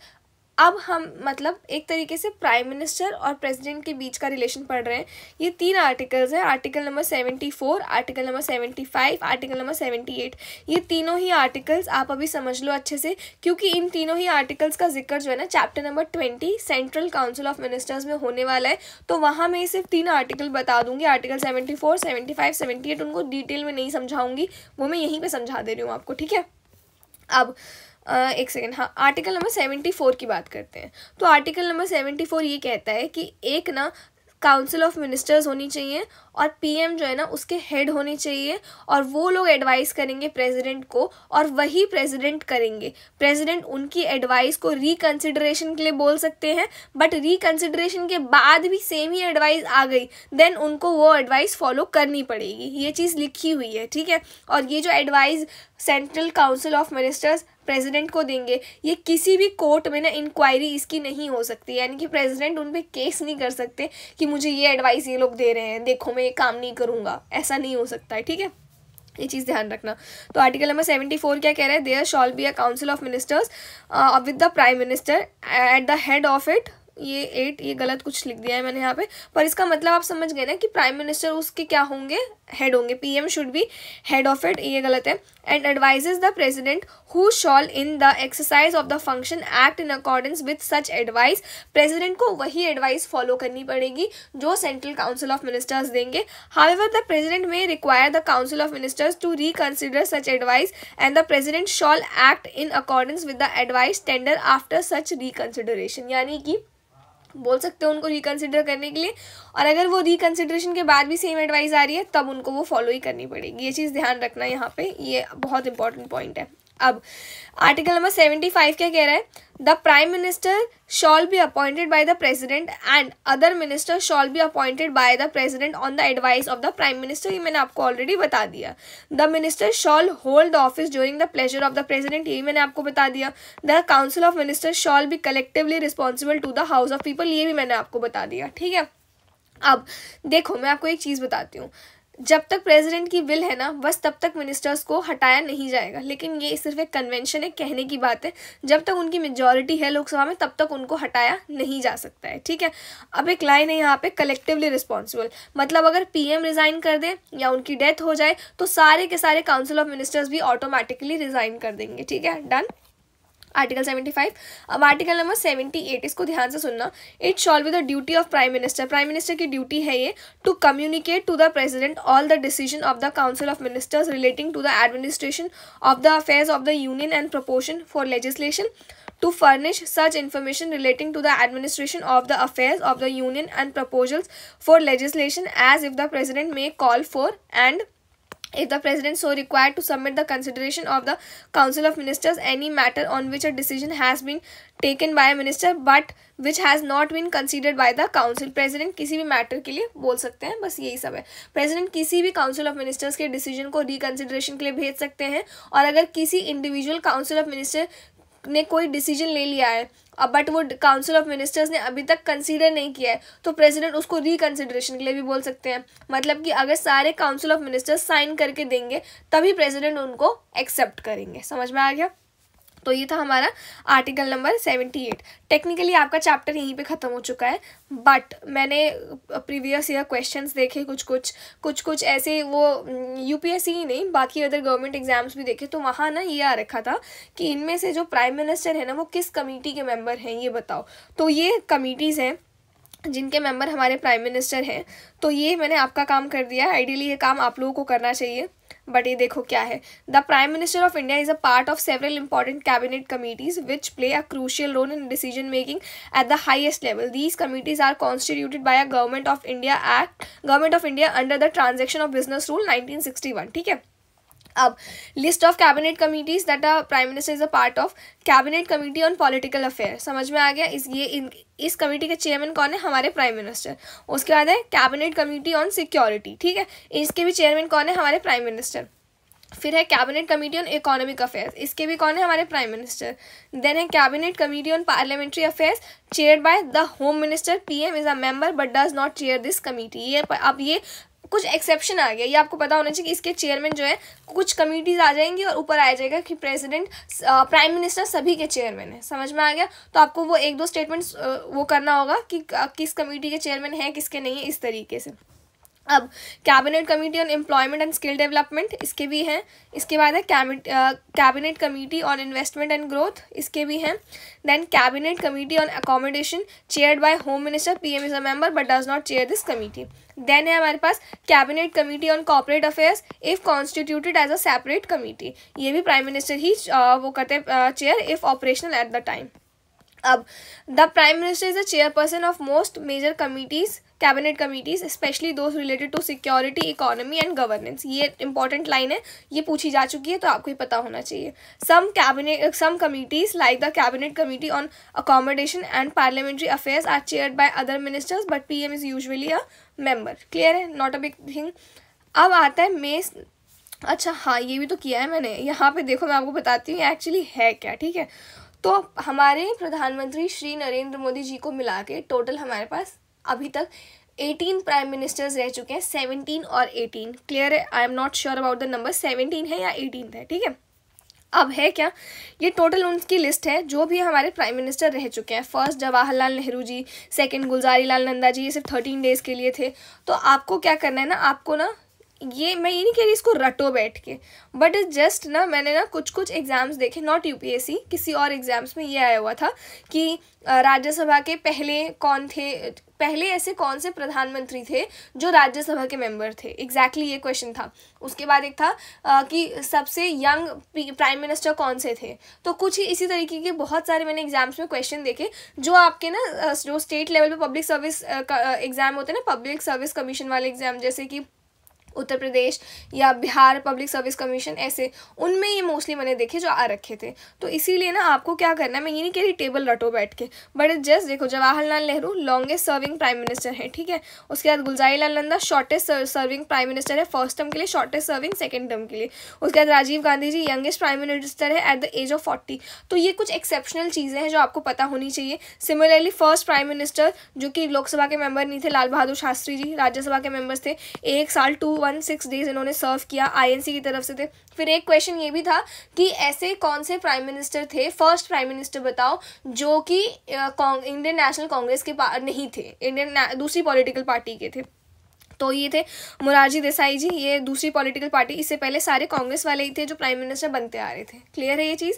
अब हम मतलब एक तरीके से प्राइम मिनिस्टर और प्रेसिडेंट के बीच का रिलेशन पढ़ रहे हैं। ये 3 आर्टिकल्स हैं, article number 74, article number 75, article number 78। ये तीनों ही आर्टिकल्स आप अभी समझ लो अच्छे से, क्योंकि इन तीनों ही आर्टिकल्स का जिक्र जो है ना chapter number 20 central council of ministers में होने वाला है। तो वहाँ मैं सिर्फ 3 आर्टिकल बता दूंगी, आर्टिकल 74, 75, 78। उनको डिटेल में नहीं समझाऊंगी, वो मैं यहीं पर समझा दे रही हूँ आपको, ठीक है? अब एक सेकेंड, हाँ, आर्टिकल नंबर 74 की बात करते हैं। तो आर्टिकल नंबर 74 ये कहता है कि एक ना काउंसिल ऑफ मिनिस्टर्स होनी चाहिए और पीएम जो है ना उसके हेड होने चाहिए, और वो लोग एडवाइस करेंगे प्रेसिडेंट को और वही प्रेसिडेंट करेंगे। प्रेसिडेंट उनकी एडवाइस को रिकन्सिडरेशन के लिए बोल सकते हैं, बट रिकन्सिडरेशन के बाद भी सेम ही एडवाइस आ गई, देन उनको वो एडवाइस फॉलो करनी पड़ेगी। ये चीज़ लिखी हुई है, ठीक है? और ये जो advice central council of ministers president को देंगे, ये किसी भी कोर्ट में ना इंक्वायरी इसकी नहीं हो सकती, यानी कि प्रेसिडेंट उन पे केस नहीं कर सकते कि मुझे ये एडवाइस ये लोग दे रहे हैं, देखो मैं ये काम नहीं करूँगा, ऐसा नहीं हो सकता है, ठीक है? ये चीज़ ध्यान रखना। तो आर्टिकल नंबर 74 क्या कह रहा है? There shall be a council of ministers with the prime minister at the head of it. ये 8, ये गलत कुछ लिख दिया है मैंने यहाँ पे, पर इसका मतलब आप समझ गए ना कि प्राइम मिनिस्टर उसके क्या होंगे? हेड होंगे। PM should be head of it, ये गलत है। And advises the president who shall in the exercise of the function act in accordance with such advice. President को वही एडवाइस फॉलो करनी पड़ेगी जो सेंट्रल काउंसिल ऑफ मिनिस्टर्स देंगे। However the president may require the council of ministers to reconsider such advice and the president shall act in accordance with the advice tender after such reconsideration. यानी कि बोल सकते हो उनको reconsider करने के लिए, और अगर वो रिकंसिडरेशन के बाद भी सेम एडवाइस आ रही है तब उनको वो फॉलो ही करनी पड़ेगी। ये चीज़ ध्यान रखना यहाँ पे, ये बहुत इंपॉर्टेंट पॉइंट है। अब आर्टिकल नंबर 75 क्या कह रहा है? The prime minister shall be appointed by the president and other minister shall be appointed by the president on the advice of the prime minister. ये मैंने आपको ऑलरेडी बता दिया। The minister shall hold the office during the pleasure of the president, यही मैंने आपको बता दिया। The council of minister shall be collectively responsible to the house of people, ये भी मैंने आपको बता दिया, ठीक है? अब देखो मैं आपको एक चीज़ बताती हूँ, जब तक प्रेसिडेंट की विल है ना, बस तब तक मिनिस्टर्स को हटाया नहीं जाएगा। लेकिन ये सिर्फ एक कन्वेंशन है, कहने की बात है। जब तक उनकी मेजॉरिटी है लोकसभा में तब तक उनको हटाया नहीं जा सकता है, ठीक है? अब एक लाइन है यहाँ पे, कलेक्टिवली रिस्पॉन्सिबल, मतलब अगर पीएम रिजाइन कर दे या उनकी डेथ हो जाए तो सारे के सारे काउंसिल ऑफ मिनिस्टर्स भी ऑटोमेटिकली रिजाइन कर देंगे, ठीक है? डन। आर्टिकल 75। अब आर्टिकल नंबर 78, इसको ध्यान से सुनना। It shall be the duty of prime minister, prime minister की ड्यूटी है ये, to communicate to the president all the decision of the council of ministers relating to the administration of the affairs of the union and proportion for legislation, to furnish such information relating to the administration of the affairs of the union and proposals for legislation as if the president may call for, and if the president so required, to submit the consideration of the council of ministers any matter on which a decision has been taken by a minister but which has not been considered by the council. president किसी भी matter के लिए बोल सकते हैं, बस यही सब है. president किसी भी council of ministers के decision को reconsideration के लिए भेज सकते हैं, और अगर किसी individual council of minister ने कोई डिसीजन ले लिया है बट वो काउंसिल ऑफ मिनिस्टर्स ने अभी तक कंसीडर नहीं किया है, तो प्रेसिडेंट उसको रिकंसिडरेशन के लिए भी बोल सकते हैं. मतलब कि अगर सारे काउंसिल ऑफ मिनिस्टर्स साइन करके देंगे तभी प्रेसिडेंट उनको एक्सेप्ट करेंगे. समझ में आ गया? तो ये था हमारा आर्टिकल नंबर 78. टेक्निकली आपका चैप्टर यहीं पे ख़त्म हो चुका है, बट मैंने प्रीवियस ईयर क्वेश्चंस देखे कुछ ऐसे, वो यूपीएससी ही नहीं बाकी अदर गवर्नमेंट एग्जाम्स भी देखे, तो वहाँ ना ये आ रखा था कि इनमें से जो प्राइम मिनिस्टर है ना वो किस कमेटी के मेंबर हैं ये बताओ. तो ये कमेटीज़ हैं जिनके मेंबर हमारे प्राइम मिनिस्टर हैं. तो ये मैंने आपका काम कर दिया है. आइडियली ये काम आप लोगों को करना चाहिए, बट ये देखो क्या है. The prime minister of India is a part of several important cabinet committees which play a crucial role in decision making at the highest level. These committees are constituted by a government of India under the transaction of business rule 1961. ठीक है. अब list of cabinet committees that a prime minister is a part of. Cabinet committee on political affair, समझ में आ गया. इस committee के chairman कौन है? हमारे प्राइम मिनिस्टर. उसके बाद है कैबिनेट कमेटी ऑन सिक्योरिटी. ठीक है, इसके भी चेयरमैन कौन है? हमारे प्राइम मिनिस्टर. फिर है cabinet committee on economic affairs, इसके भी कौन है? हमारे प्राइम मिनिस्टर. देन है cabinet committee on parliamentary affairs chaired by the home minister. PM is a member but does not chair this committee. ये अब ये कुछ एक्सेप्शन आ गया, ये आपको पता होना चाहिए कि इसके चेयरमैन जो है कुछ कमिटीज आ जाएंगी और ऊपर आ जाएगा कि प्रेसिडेंट प्राइम मिनिस्टर सभी के चेयरमैन है. समझ में आ गया? तो आपको वो 1-2 स्टेटमेंट्स वो करना होगा कि किस कमेटी के चेयरमैन है किसके नहीं है, इस तरीके से. अब cabinet committee on employment and skill development, इसके भी हैं. इसके बाद है cabinet committee on investment and growth, इसके भी हैं. Then cabinet committee on accommodation chaired by home minister. PM is a member but does not chair this committee. Then है हमारे पास cabinet committee on corporate affairs if constituted as a separate committee. ये भी prime minister ही वो करते हैं chair if operational at the time. अब the prime minister is the chairperson of most major committees, cabinet committees, specially those related to security, economy and governance. ये important line है, ये पूछी जा चुकी है तो आपको ही पता होना चाहिए. Some committees like the cabinet committee on accommodation and parliamentary affairs are chaired by other ministers but PM is usually a member. Clear है? Not a big thing. अब आता है अच्छा हाँ, ये भी तो किया है मैंने. यहाँ पे देखो मैं आपको बताती हूँ एक्चुअली है क्या. ठीक है, तो हमारे प्रधानमंत्री श्री नरेंद्र मोदी जी को मिला के टोटल हमारे पास अभी तक 18 प्राइम मिनिस्टर्स रह चुके हैं. 17 और 18. क्लियर है? I am not sure about the number 17 है या 18 है. ठीक है, अब है क्या, ये टोटल उनकी लिस्ट है जो भी हमारे प्राइम मिनिस्टर रह चुके हैं. फर्स्ट जवाहरलाल नेहरू जी, सेकंड गुलजारी लाल नंदा जी, ये सिर्फ 13 डेज़ के लिए थे. तो आपको क्या करना है ना, आपको ना ये मैं ये नहीं कह रही इसको रटो बैठ के, बट जस्ट ना मैंने ना कुछ एग्जाम्स देखे, नॉट यूपीएससी, किसी और एग्जाम्स में ये आया हुआ था कि राज्यसभा के पहले ऐसे कौन से प्रधानमंत्री थे जो राज्यसभा के मेंबर थे. एग्जैक्टली ये क्वेश्चन था. उसके बाद एक था कि सबसे यंग प्राइम मिनिस्टर कौन से थे. तो कुछ ही इसी तरीके के बहुत सारे मैंने एग्जाम्स में क्वेश्चन देखे जो आपके ना जो स्टेट लेवल पे पब्लिक सर्विस एग्जाम होते हैं ना, पब्लिक सर्विस कमीशन वाले एग्जाम, जैसे कि उत्तर प्रदेश या बिहार पब्लिक सर्विस कमीशन, ऐसे उनमें ये मोस्टली मैंने देखे जो आ रखे थे. तो इसीलिए ना आपको क्या करना है, मैं ये नहीं कह रही टेबल रटो बैठ के, बट जस्ट देखो Jawaharlal Nehru longest serving prime minister है. ठीक है, उसके बाद Gulzari Lal Nanda shortest serving prime minister है फर्स्ट टर्म के लिए, शॉर्टेस्ट सर्विंग सेकेंड टर्म के लिए. उसके बाद Rajiv Gandhi ji youngest prime minister है एट द एज ऑफ 40. तो ये कुछ एक्सेप्शनल चीज़ें हैं जो आपको पता होनी चाहिए. सिमिलरली फर्स्ट प्राइम मिनिस्टर जो कि लोकसभा के मेंबर नहीं थे, लाल बहादुर शास्त्री जी राज्यसभा के मेंबर्स थे. 1 साल 216 डेज इन्होंने सर्व किया, आईएनसी की तरफ से थे. फिर एक क्वेश्चन ये भी था कि ऐसे कौन से प्राइम मिनिस्टर थे, फर्स्ट प्राइम मिनिस्टर बताओ जो कि इंडियन नेशनल कांग्रेस के नहीं थे, इंडियन दूसरी पॉलिटिकल पार्टी के थे. तो ये थे मोरारजी देसाई जी, ये दूसरी पॉलिटिकल पार्टी, इससे पहले सारे कांग्रेस वाले ही थे जो प्राइम मिनिस्टर बनते आ रहे थे। क्लियर है ये चीज़?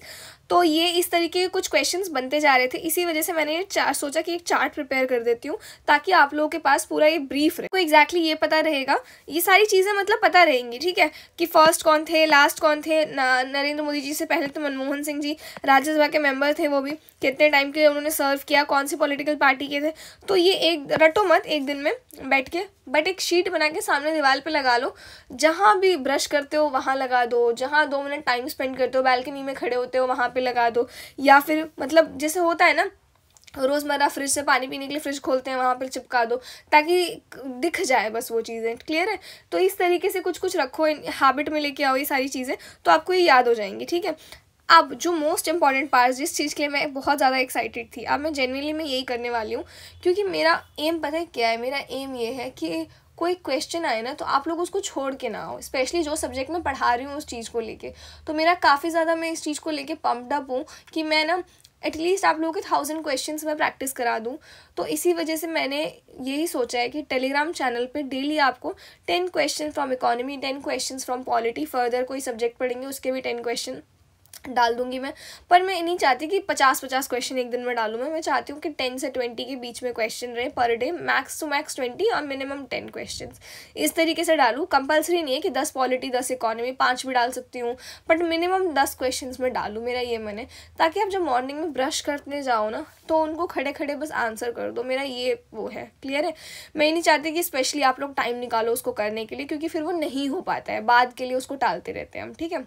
तो ये इस तरीके के कुछ क्वेश्चंस बनते जा रहे थे, इसी वजह से मैंने ये सोचा कि एक चार्ट प्रिपेयर कर देती हूँ ताकि आप लोगों के पास पूरा ये ब्रीफ रहे, तो एग्जैक्टली ये पता रहेगा, ये सारी चीज़ें मतलब पता रहेंगी, ठीक है, कि फर्स्ट कौन थे, लास्ट कौन थे, नरेंद्र मोदी जी से पहले तो मनमोहन सिंह जी राज्यसभा के मेंबर थे, वो भी कितने टाइम के उन्होंने सर्व किया, कौन सी पॉलिटिकल पार्टी के थे। तो ये एक रटो मत एक दिन में बैठ के, बट एक शीट बना के सामने दीवार पे लगा लो, जहाँ भी ब्रश करते हो वहाँ लगा दो, जहाँ 2 मिनट टाइम स्पेंड करते हो, बालकनी में खड़े होते हो वहाँ पे लगा दो, या फिर मतलब जैसे होता है ना रोज़मर्रा फ्रिज से पानी पीने के लिए फ्रिज खोलते हैं वहाँ पर चिपका दो ताकि दिख जाए बस वो चीज़ें। क्लियर है? तो इस तरीके से कुछ कुछ रखो, हैबिट में लेके आओ ये सारी चीज़ें, तो आपको ये याद हो जाएंगी, ठीक है। अब जो मोस्ट इंपॉर्टेंट पार्ट जिस चीज़ के लिए मैं बहुत ज़्यादा एक्साइटेड थी, अब मैं जेन्युइनली मैं यही करने वाली हूँ, क्योंकि मेरा एम पता है क्या है, मेरा एम ये है कि कोई क्वेश्चन आए ना तो आप लोग उसको छोड़ के ना आओ, स्पेशली जो सब्जेक्ट मैं पढ़ा रही हूँ उस चीज़ को लेके। तो मेरा काफ़ी ज़्यादा मैं इस चीज़ को लेके पम्प्ड अप हूँ कि मैं ना एटलीस्ट आप लोगों के 1000 क्वेश्चंस मैं प्रैक्टिस करा दूँ। तो इसी वजह से मैंने यही सोचा है कि टेलीग्राम चैनल पे डेली आपको 10 question from economy, 10 question from polity, further कोई सब्जेक्ट पढ़ेंगे उसके भी 10 क्वेश्चन डाल दूंगी मैं। पर मैं नहीं चाहती कि 50-50 क्वेश्चन एक दिन में डालूँ, मैं चाहती हूँ कि 10 से 20 के बीच में क्वेश्चन रहे per day, max to max 20 और मिनिमम 10 क्वेश्चन इस तरीके से डालूँ। कंपलसरी नहीं है कि 10 पॉलिटी 10 इकोनॉमी, 5 भी डाल सकती हूँ, बट मिनिमम 10 क्वेश्चन में डालूँ, मेरा ये मन है, ताकि आप जब मॉर्निंग में ब्रश करने जाओ ना तो उनको खड़े खड़े बस आंसर कर दो, मेरा ये वो है। क्लियर है? मैं नहीं चाहती कि स्पेशली आप लोग टाइम निकालो उसको करने के लिए, क्योंकि फिर वो नहीं हो पाता है, बाद के लिए उसको टालते रहते हैं हम, ठीक है।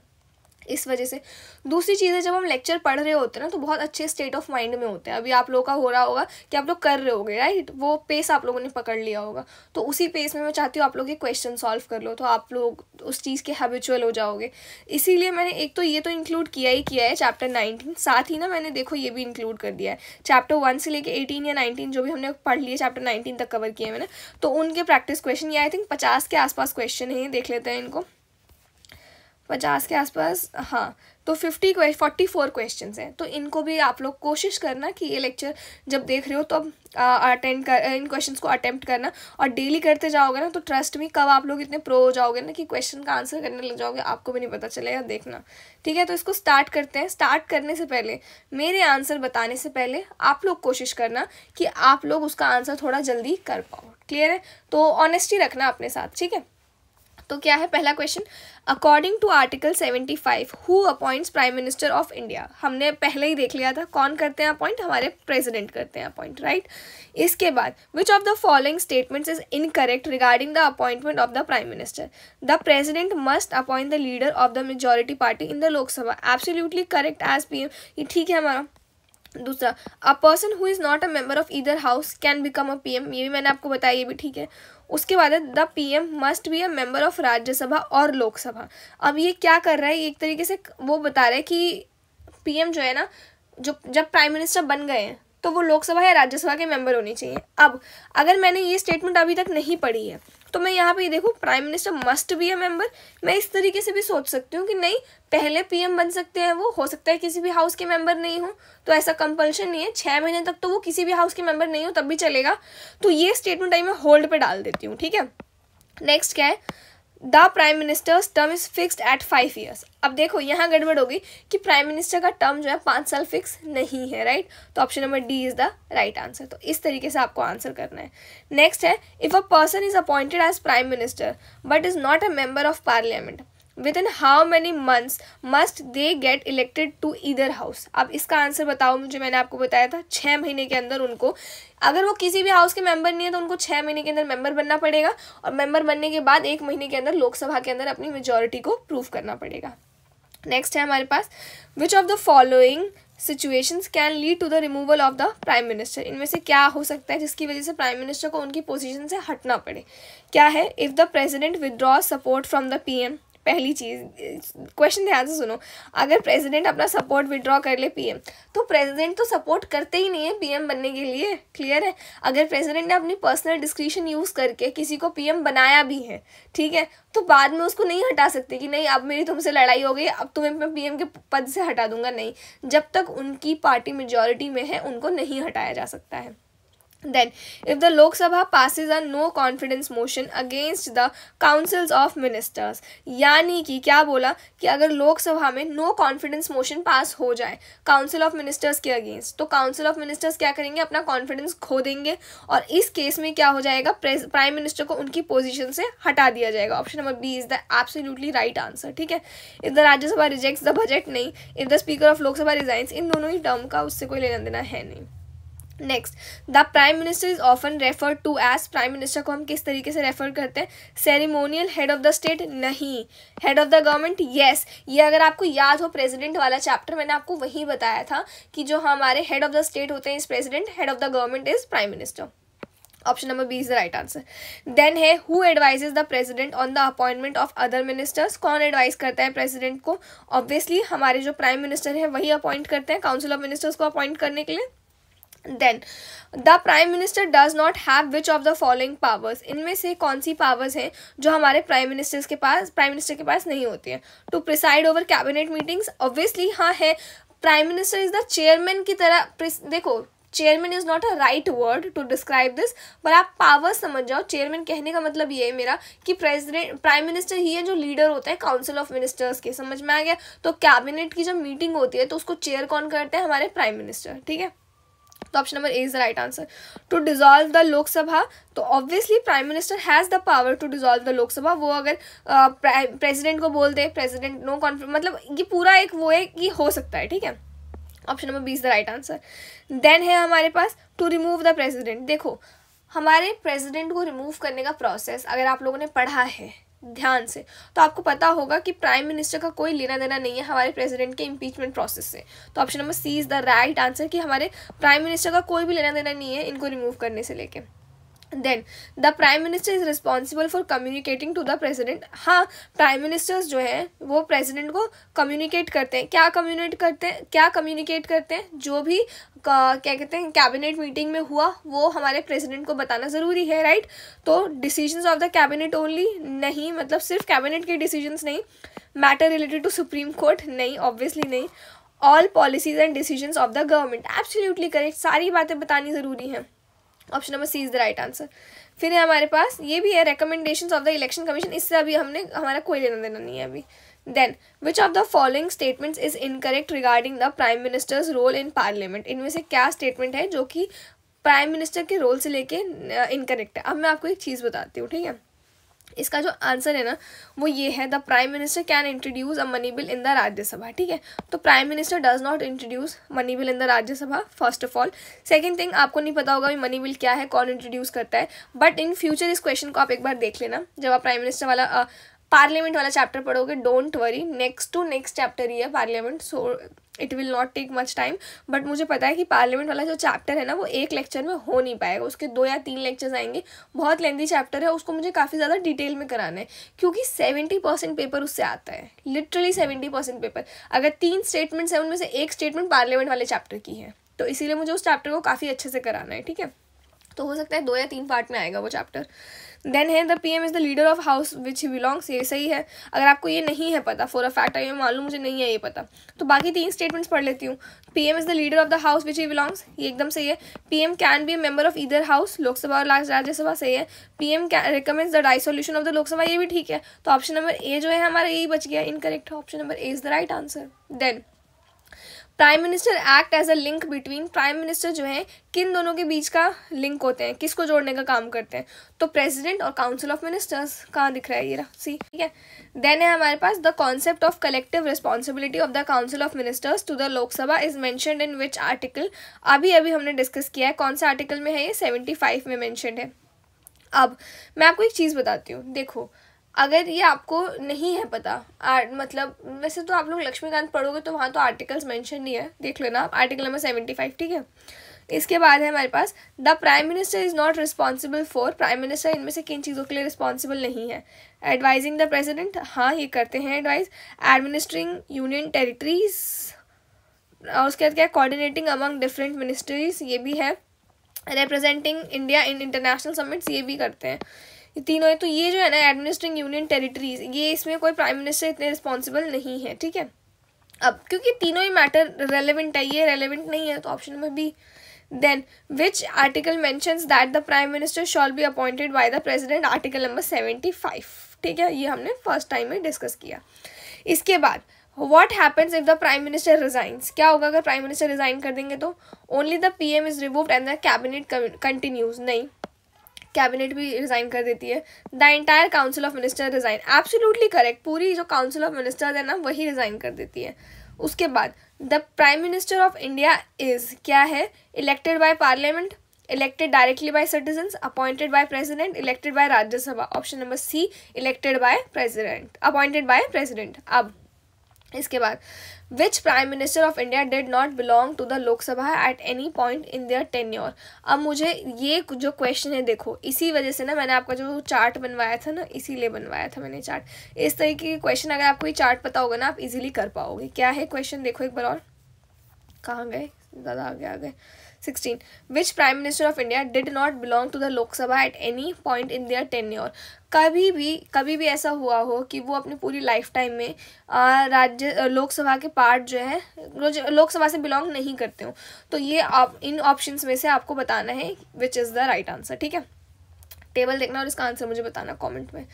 इस वजह से दूसरी चीज़ है, जब हम लेक्चर पढ़ रहे होते हैं ना तो बहुत अच्छे स्टेट ऑफ माइंड में होते हैं। अभी आप लोगों का हो रहा होगा कि आप लोग कर रहे होगे, राइट, वो पेस आप लोगों ने पकड़ लिया होगा, तो उसी पेस में मैं चाहती हूँ आप लोग ये क्वेश्चन सॉल्व कर लो, तो आप लोग उस चीज़ के हैबिचुअल हो जाओगे। इसीलिए मैंने एक तो ये तो इंक्लूड किया ही किया है चैप्टर 19, साथ ही ना मैंने देखो ये भी इंक्लूड कर दिया है चैप्टर 1 से लेके 18 या 19 जो भी हमने पढ़ लिए चैप्टर 19 तक कवर किए मैंने, तो उनके प्रैक्टिस क्वेश्चन ये आई थिंक 50 के आसपास क्वेश्चन है, देख लेते हैं इनको, 50 के आसपास, हाँ, तो 44 क्वेश्चन हैं। तो इनको भी आप लोग कोशिश करना कि ये लेक्चर जब देख रहे हो तो अब अटेंड कर, इन क्वेश्चंस को अटेम्प्ट करना, और डेली करते जाओगे ना तो ट्रस्ट मी कब आप लोग इतने प्रो हो जाओगे ना कि क्वेश्चन का आंसर करने लग जाओगे, आपको भी नहीं पता चलेगा, देखना, ठीक है। तो इसको स्टार्ट करते हैं। स्टार्ट करने से पहले, मेरे आंसर बताने से पहले आप लोग कोशिश करना कि आप लोग उसका आंसर थोड़ा जल्दी कर पाओ। क्लियर है? तो ऑनेस्टी रखना अपने साथ, ठीक है। तो क्या है पहला question, according to article 75 who appoints prime minister of India. हमने पहले ही देख लिया था कौन करते हैं अपॉइंट, हमारे प्रेसिडेंट करते हैं अपॉइंट, राइट। इसके बाद which of the following statements is incorrect regarding the appointment of the prime minister. The president must appoint the leader of the majority party in the Lok Sabha. Absolutely correct as PM, ये ठीक है हमारा। दूसरा, a person who is not a member of either house can become a PM, ये भी मैंने आपको बताया, ये भी ठीक है। उसके बाद है the PM must be a member of Rajya Sabha और लोकसभा। अब ये क्या कर रहा है, एक तरीके से वो बता रहा है कि पीएम जो है ना, जो जब प्राइम मिनिस्टर बन गए हैं तो वो लोकसभा या राज्यसभा के मेंबर होने चाहिए। अब अगर मैंने ये स्टेटमेंट अभी तक नहीं पढ़ी है तो मैं यहाँ पे ये देखूँ prime minister must be a member, मैं इस तरीके से भी सोच सकती हूँ कि नहीं, पहले पीएम बन सकते हैं, वो हो सकता है किसी भी हाउस के मेंबर नहीं हो, तो ऐसा कंपल्शन नहीं है, 6 महीने तक तो वो किसी भी हाउस के मेंबर नहीं हो तब भी चलेगा। तो ये स्टेटमेंट आई मैं होल्ड पे डाल देती हूँ, ठीक है। नेक्स्ट क्या है, the prime ministers term is fixed at 5 years। अब देखो यहाँ गड़बड़ होगी कि प्राइम मिनिस्टर का टर्म जो है 5 साल फिक्स नहीं है, राइट। तो option number D is the right answer. तो इस तरीके से आपको आंसर करना है। नेक्स्ट है, if a person is appointed as prime minister but is not a member of parliament, within how many months must they get elected to either house. अब इसका आंसर बताओ मुझे, मैंने आपको बताया था 6 महीने के अंदर उनको, अगर वो किसी भी हाउस के मेंबर नहीं है तो उनको 6 महीने के अंदर मेंबर बनना पड़ेगा, और मेंबर बनने के बाद 1 महीने के अंदर लोकसभा के अंदर अपनी मेजॉरिटी को प्रूव करना पड़ेगा। नेक्स्ट है हमारे पास, which of the following situations can lead to the removal of the prime minister. इनमें से क्या हो सकता है जिसकी वजह से प्राइम मिनिस्टर को उनकी पोजीशन से हटना पड़े। क्या है, if the president withdraw support from the PM. पहली चीज़, क्वेश्चन ध्यान से सुनो, अगर प्रेसिडेंट अपना सपोर्ट विड्रॉ कर ले पीएम, तो प्रेसिडेंट तो सपोर्ट करते ही नहीं है पीएम बनने के लिए। क्लियर है? अगर प्रेसिडेंट ने अपनी पर्सनल डिस्क्रिशन यूज़ करके किसी को पीएम बनाया भी है, ठीक है, तो बाद में उसको नहीं हटा सकते कि नहीं अब मेरी तुमसे लड़ाई हो गई, अब तुम्हें मैं पीएम के पद से हटा दूंगा। नहीं, जब तक उनकी पार्टी मेजॉरिटी में है उनको नहीं हटाया जा सकता है। Then, if the Lok Sabha passes a no confidence motion against the councils of ministers, यानी कि क्या बोला कि अगर लोकसभा में नो कॉन्फिडेंस मोशन पास हो जाए काउंसिल ऑफ मिनिस्टर्स के अगेंस्ट, तो काउंसिल ऑफ मिनिस्टर्स क्या करेंगे, अपना कॉन्फिडेंस खो देंगे और इस केस में क्या हो जाएगा, प्राइम मिनिस्टर को उनकी पोजीशन से हटा दिया जाएगा. Option number B is the absolutely right answer. ठीक है. If the Rajya Sabha rejects the budget, नहीं. If the speaker of Lok Sabha resigns, इन दोनों ही टर्म का उससे कोई लेना देना है नहीं. Next, the prime minister is often referred to as, prime minister को हम किस तरीके से रेफर करते हैं, ceremonial head of the state, नहीं. Head of the government, yes. ये अगर आपको याद हो प्रेसिडेंट वाला चैप्टर मैंने आपको वही बताया था कि जो हमारे हेड ऑफ द स्टेट होते हैं is president, head of the government is prime minister. Option number B is the right answer. Then है who advises the president on the appointment of other ministers, कौन advice करता है president को, obviously हमारे जो prime minister है वही appoint करते हैं काउंसिल ऑफ मिनिस्टर्स को अपॉइंट करने के लिए. Then, the Prime Minister does not have which of the following powers, इनमें से कौन सी पावर्स हैं जो हमारे प्राइम मिनिस्टर के पास नहीं होती हैं. To preside over cabinet meetings, obviously हाँ है. Prime minister is the chairman की तरह, देखो chairman is not a right word to describe this, पर आप पावर समझ जाओ. चेयरमैन कहने का मतलब ये है मेरा कि प्राइम मिनिस्टर ही है जो लीडर होता है काउंसिल ऑफ मिनिस्टर्स के, समझ में आ गया. तो कैबिनेट की जब मीटिंग होती है तो उसको चेयर कौन करते हैं, हमारे प्राइम मिनिस्टर. ठीक है. तो option number A is the right answer. To dissolve the Lok Sabha, तो obviously prime minister has the power to dissolve the Lok Sabha. वो अगर प्रेसिडेंट को बोल दे, प्रेसिडेंट नो कॉन्फिडेंस, मतलब ये पूरा एक वो है कि हो सकता है. ठीक है. Option number B is the right answer. Then है हमारे पास टू रिमूव द प्रेसिडेंट. देखो हमारे प्रेसिडेंट को रिमूव करने का प्रोसेस अगर आप लोगों ने पढ़ा है ध्यान से तो आपको पता होगा कि प्राइम मिनिस्टर का कोई लेना देना नहीं है हमारे प्रेसिडेंट के इम्पीचमेंट प्रोसेस से. तो option number C is the right answer कि हमारे प्राइम मिनिस्टर का कोई भी लेना देना नहीं है इनको रिमूव करने से लेके. Then the prime minister is responsible for communicating to the president. हाँ, प्राइम मिनिस्टर्स जो हैं वो प्रेसिडेंट को कम्युनिकेट करते हैं. क्या कम्युनिकेट करते हैं, जो भी क्या कहते हैं कैबिनेट मीटिंग में हुआ वो हमारे प्रेसिडेंट को बताना ज़रूरी है, राइट. तो decisions of the cabinet only, नहीं, मतलब सिर्फ कैबिनेट के डिसीजंस नहीं. Matter related to supreme court, नहीं, ऑब्वियसली नहीं. All policies and decisions of the government, absolutely correct, सारी बातें बतानी ज़रूरी हैं. Option number C is the right answer. फिर है हमारे पास ये भी है recommendations of the election commission, इससे अभी हमारा कोई लेना देना नहीं है अभी. Then which of the following statements is incorrect regarding the prime ministers role in parliament, इनमें से क्या स्टेटमेंट है जो कि प्राइम मिनिस्टर के रोल से लेके इनकरेक्ट है. अब मैं आपको एक चीज़ बताती हूँ. ठीक है. इसका जो आंसर है ना वो ये है, the prime minister can introduce a money bill in the Rajya Sabha. ठीक है. तो prime minister does not introduce money bill in the Rajya Sabha, first of all. Second thing, आपको नहीं पता होगा मनी बिल क्या है, कौन इंट्रोड्यूस करता है, बट इन फ्यूचर इस क्वेश्चन को आप एक बार देख लेना जब आप प्राइम मिनिस्टर वाला पार्लियामेंट वाला चैप्टर पढ़ोगे. डोंट वरी, नेक्स्ट चैप्टर ही है parliament, so it will not take much time. But मुझे पता है कि पार्लियामेंट वाला जो चैप्टर है ना वो एक लेक्चर में हो नहीं पाएगा, उसके 2 या 3 लेक्चर्स आएंगे. बहुत लेंथी चैप्टर है, उसको मुझे काफ़ी ज़्यादा डिटेल में कराना है क्योंकि 70% पेपर उससे आता है, लिटरली 70% पेपर. अगर 3 स्टेटमेंट्स हैं उनमें से एक स्टेटमेंट पार्लियामेंट वाले चैप्टर की है, तो इसीलिए मुझे उस चैप्टर को काफ़ी अच्छे से कराना है. ठीक है. तो हो सकता है 2 या 3 पार्ट में आएगा वो चैप्टर. देन है the PM is the leader of house which he belongs, ये सही है. अगर आपको ये नहीं है पता फॉर अ फैक्ट, ये मालूम मुझे नहीं है ये पता, तो बाकी 3 स्टेटमेंट्स पढ़ लेती हूँ. PM is the leader of the house which he belongs, ये एकदम सही है. PM can be a member of either house, Lok Sabha और राज्यसभा, सही है. PM recommends the dissolution of the Lok Sabha, ये भी ठीक है. तो ऑप्शन नंबर ए जो है हमारा यही बच गया, incorrect. Option number A is the right answer. Then prime minister act as a link between, prime minister जो है किन दोनों के बीच का लिंक होते हैं, किसको जोड़ने का काम करते हैं, तो प्रेसिडेंट और काउंसिल ऑफ मिनिस्टर्स. कहाँ दिख रहा है ये रहा, सी. ठीक है. देन है हमारे पास the concept of collective responsibility of the council of ministers to the Lok Sabha is mentioned in which article, अभी हमने डिस्कस किया है. कौन सा आर्टिकल में है ये, 75 में मेंशन्ड है. अब मैं आपको एक चीज़ बताती हूँ. देखो अगर ये आपको नहीं है पता, मतलब वैसे तो आप लोग लक्ष्मीकांत पढ़ोगे तो वहाँ तो आर्टिकल्स मेंशन नहीं है, देख लेना आप, आर्टिकल नंबर 75. ठीक है. इसके बाद है हमारे पास the prime minister is not responsible for, prime minister इनमें से किन चीज़ों के लिए रिस्पॉन्सिबल नहीं है. एडवाइजिंग द प्रेसिडेंट, हाँ ये करते हैं एडवाइस. एडमिनिस्ट्रिंग यूनियन टेरिटरीज, और उसके बाद क्या, कोऑर्डिनेटिंग अमंग डिफरेंट मिनिस्ट्रीज, ये भी है. Representing India in international summits, ये भी करते हैं. ये तीनों है. तो ये जो है ना एडमिनिस्ट्रिंग यूनियन टेरिटरीज, ये इसमें कोई प्राइम मिनिस्टर इतने रिस्पॉन्सिबल नहीं है. ठीक है. अब क्योंकि तीनों ही मैटर रेलेवेंट है, ये रेलेवेंट नहीं है, तो option number B. Then which article mentions that the prime minister shall be appointed by the president, article number 75, ठीक है, ये हमने फर्स्ट टाइम में डिस्कस किया। इसके बाद what happens if the prime minister resigns, क्या होगा अगर प्राइम मिनिस्टर रिजाइन कर देंगे तो? Only the PM is removed and the cabinet continues, नहीं, कैबिनेट भी रिजाइन कर देती है। The entire council of minister resign, absolutely correct, पूरी जो काउंसिल ऑफ मिनिस्टर्स है ना वही रिजाइन कर देती है। उसके बाद the prime minister of India is, क्या है? Elected by parliament, elected directly by citizens, appointed by president, elected by Rajya Sabha, option number C, elected by president, appointed by president. अब इसके बाद which prime minister of India did not belong to the Lok Sabha at any point in their tenure. अब मुझे ये जो question है, देखो इसी वजह से ना मैंने आपका जो चार्ट बनवाया था ना, इसीलिए बनवाया था मैंने चार्ट। इस तरीके के क्वेश्चन अगर आपको ये चार्ट पता होगा ना आप इजीली कर पाओगे। क्या है क्वेश्चन, देखो एक बार और, कहाँ गए, ज़्यादा आ गए। 16 which prime minister of India did not belong to the Lok Sabha at any point in their tenure. कभी भी ऐसा हुआ हो कि वो अपनी पूरी लाइफ टाइम में लोकसभा के पार्ट जो है लोकसभा से बिलोंग नहीं करते हो, तो ये आप इन ऑप्शंस में से आपको बताना है which is the right answer, ठीक है। टेबल देखना और इसका आंसर मुझे बताना कमेंट में।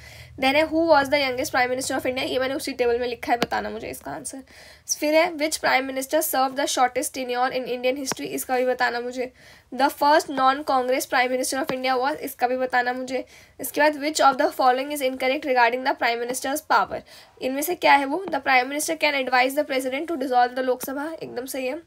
देन है who was the youngest prime minister of India, ये मैंने उसी टेबल में लिखा है, बताना मुझे इसका आंसर। फिर है which prime minister serve the shortest tenure in Indian history, इसका भी बताना मुझे। The first non Congress prime minister of India was, इसका भी बताना मुझे। इसके बाद which of the following is incorrect regarding the prime minister's power, इनमें से क्या है वो? The prime minister can advise the president to dissolve the Lok Sabha, एकदम सही है।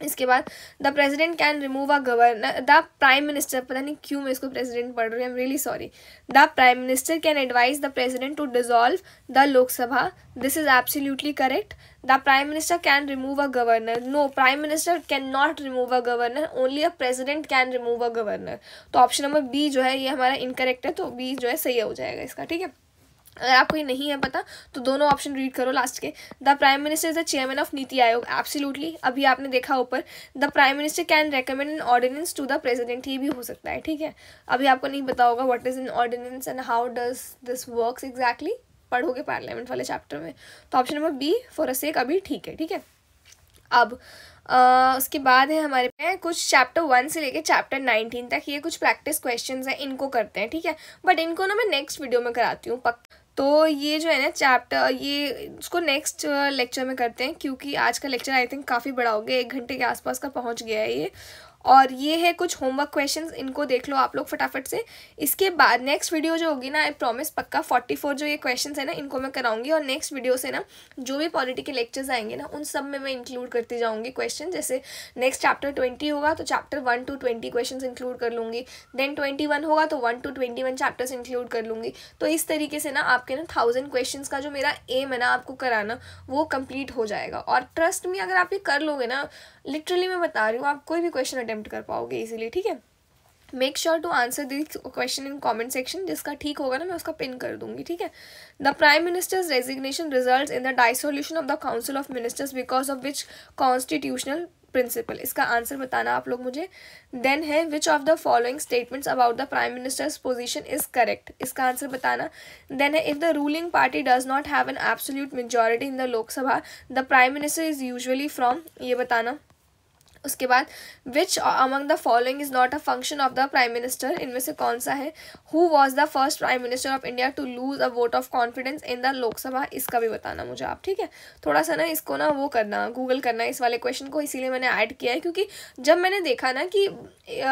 इसके बाद the president can remove a governor, the prime minister, पता नहीं क्यों मैं इसको प्रेसिडेंट पढ़ रही हूँ, I am really sorry. The prime minister can advise the president to dissolve the Lok Sabha, this is absolutely correct. The prime minister can remove a governor, no, prime minister can not remove a governor, only a president can remove a governor. तो option number B जो है ये हमारा incorrect है, तो B जो है सही हो जाएगा इसका, ठीक है। अगर आपको ये नहीं है पता तो दोनों ऑप्शन रीड करो लास्ट के। The prime minister is the chairman of NITI Aayog, absolutely, अभी आपने देखा ऊपर। The prime minister can recommend an ordinance to the president, ये भी हो सकता है, ठीक है। अभी आपको नहीं पता होगा what is an ordinance and how does this works exactly, पढ़ोगे पार्लियामेंट वाले चैप्टर में। तो option number B for a sec अभी ठीक है, ठीक है। अब उसके बाद है हमारे पे कुछ चैप्टर 1 से लेके चैप्टर 19 तक, ये कुछ प्रैक्टिस क्वेश्चंस हैं, इनको करते हैं, ठीक है। बट इनको ना मैं नेक्स्ट वीडियो में कराती हूँ तो ये जो है ना चैप्टर, ये उसको नेक्स्ट लेक्चर में करते हैं, क्योंकि आज का लेक्चर आई थिंक काफ़ी बड़ा हो गया, 1 घंटे के आसपास का पहुंच गया है ये। और ये है कुछ होमवर्क क्वेश्चंस, इनको देख लो आप लोग फटाफट से। इसके बाद नेक्स्ट वीडियो जो होगी ना, आई प्रॉमिस पक्का 44 जो ये क्वेश्चंस है ना इनको मैं कराऊंगी, और नेक्स्ट वीडियो से ना जो भी पॉलिटी के लेक्चर्स आएंगे ना उन सब में मैं इंक्लूड करती जाऊंगी क्वेश्चन। जैसे नेक्स्ट चैप्टर 20 होगा तो चैप्टर 1 to 20 क्वेश्चन इंक्लूड कर लूँगी, देन 21 होगा तो 1 to 21 चैप्टर्स इंक्लूड कर लूँगी। तो इस तरीके से ना आपके ना 1000 क्वेश्चन का जो मेरा एम है ना आपको कराना, वो कंप्लीट हो जाएगा। और ट्रस्ट में अगर आप ये कर लोगे ना, लिटरली मैं बता रही हूँ, आप कोई भी क्वेश्चन अटेम्प्ट कर पाओगे इजीली, ठीक है। Make sure to answer this question in comment section, जिसका ठीक होगा ना मैं उसका पिन कर दूंगी, ठीक है। The prime minister's resignation results in the dissolution of the council of ministers because of which constitutional principle, इसका आंसर बताना आप लोग मुझे। देन है which of the following statements about the prime minister's position is correct, इसका answer बताना। Then है if the ruling party does not have an absolute majority in the Lok Sabha the prime minister is usually from, ये बताना। उसके बाद विच among the following is not a function of the prime minister, इनमें से कौन सा है। Who was the first prime minister of India to lose a vote of confidence in the Lok Sabha, इसका भी बताना मुझे आप, ठीक है। थोड़ा सा ना इसको ना वो करना, गूगल करना इस वाले क्वेश्चन को, इसीलिए मैंने ऐड किया है, क्योंकि जब मैंने देखा ना कि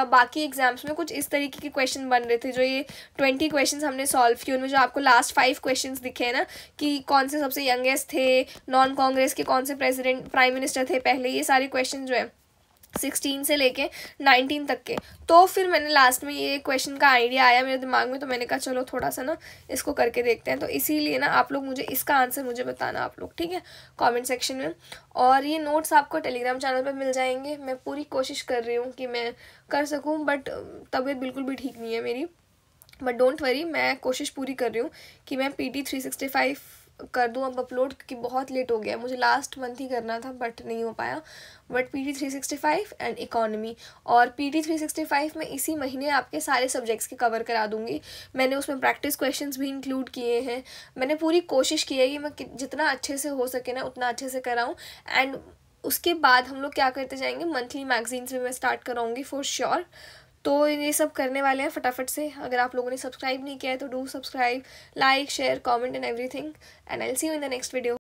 बाकी एग्जाम्स में कुछ इस तरीके के क्वेश्चन बन रहे थे, जो ये 20 क्वेश्चन हमने सॉल्व किए, उनमें जो आपको लास्ट 5 क्वेश्चन दिखे हैं ना कि कौन से सबसे यंगेस्ट थे, नॉन कांग्रेस के कौन से प्राइम मिनिस्टर थे पहले, ये सारे क्वेश्चन जो है 16 से लेके 19 तक के। तो फिर मैंने लास्ट में ये क्वेश्चन का आइडिया आया मेरे दिमाग में, तो मैंने कहा चलो थोड़ा सा ना इसको करके देखते हैं। तो इसीलिए ना आप लोग मुझे इसका आंसर मुझे बताना आप लोग, ठीक है, कमेंट सेक्शन में। और ये नोट्स आपको टेलीग्राम चैनल पे मिल जाएंगे। मैं पूरी कोशिश कर रही हूँ कि मैं कर सकूँ, बट तबीयत बिल्कुल भी ठीक नहीं है मेरी, बट डोंट वरी, मैं कोशिश पूरी कर रही हूँ कि मैं PT 365 कर दूँ अब अपलोड, क्योंकि बहुत लेट हो गया। मुझे लास्ट मंथ ही करना था बट नहीं हो पाया। बट PT 365 एंड इकोनॉमी, और PT 365 में इसी महीने आपके सारे सब्जेक्ट्स के कवर करा दूंगी। मैंने उसमें प्रैक्टिस क्वेश्चंस भी इंक्लूड किए हैं। मैंने पूरी कोशिश की है कि मैं जितना अच्छे से हो सके ना उतना अच्छे से कराऊँ। एंड उसके बाद हम लोग क्या करते जाएंगे, मंथली मैगजीन्स में मैं स्टार्ट कराऊंगी फॉर श्योर। तो ये सब करने वाले हैं फटाफट से। अगर आप लोगों ने सब्सक्राइब नहीं किया है तो do subscribe, like, share, comment and everything, and I will see you in the next video.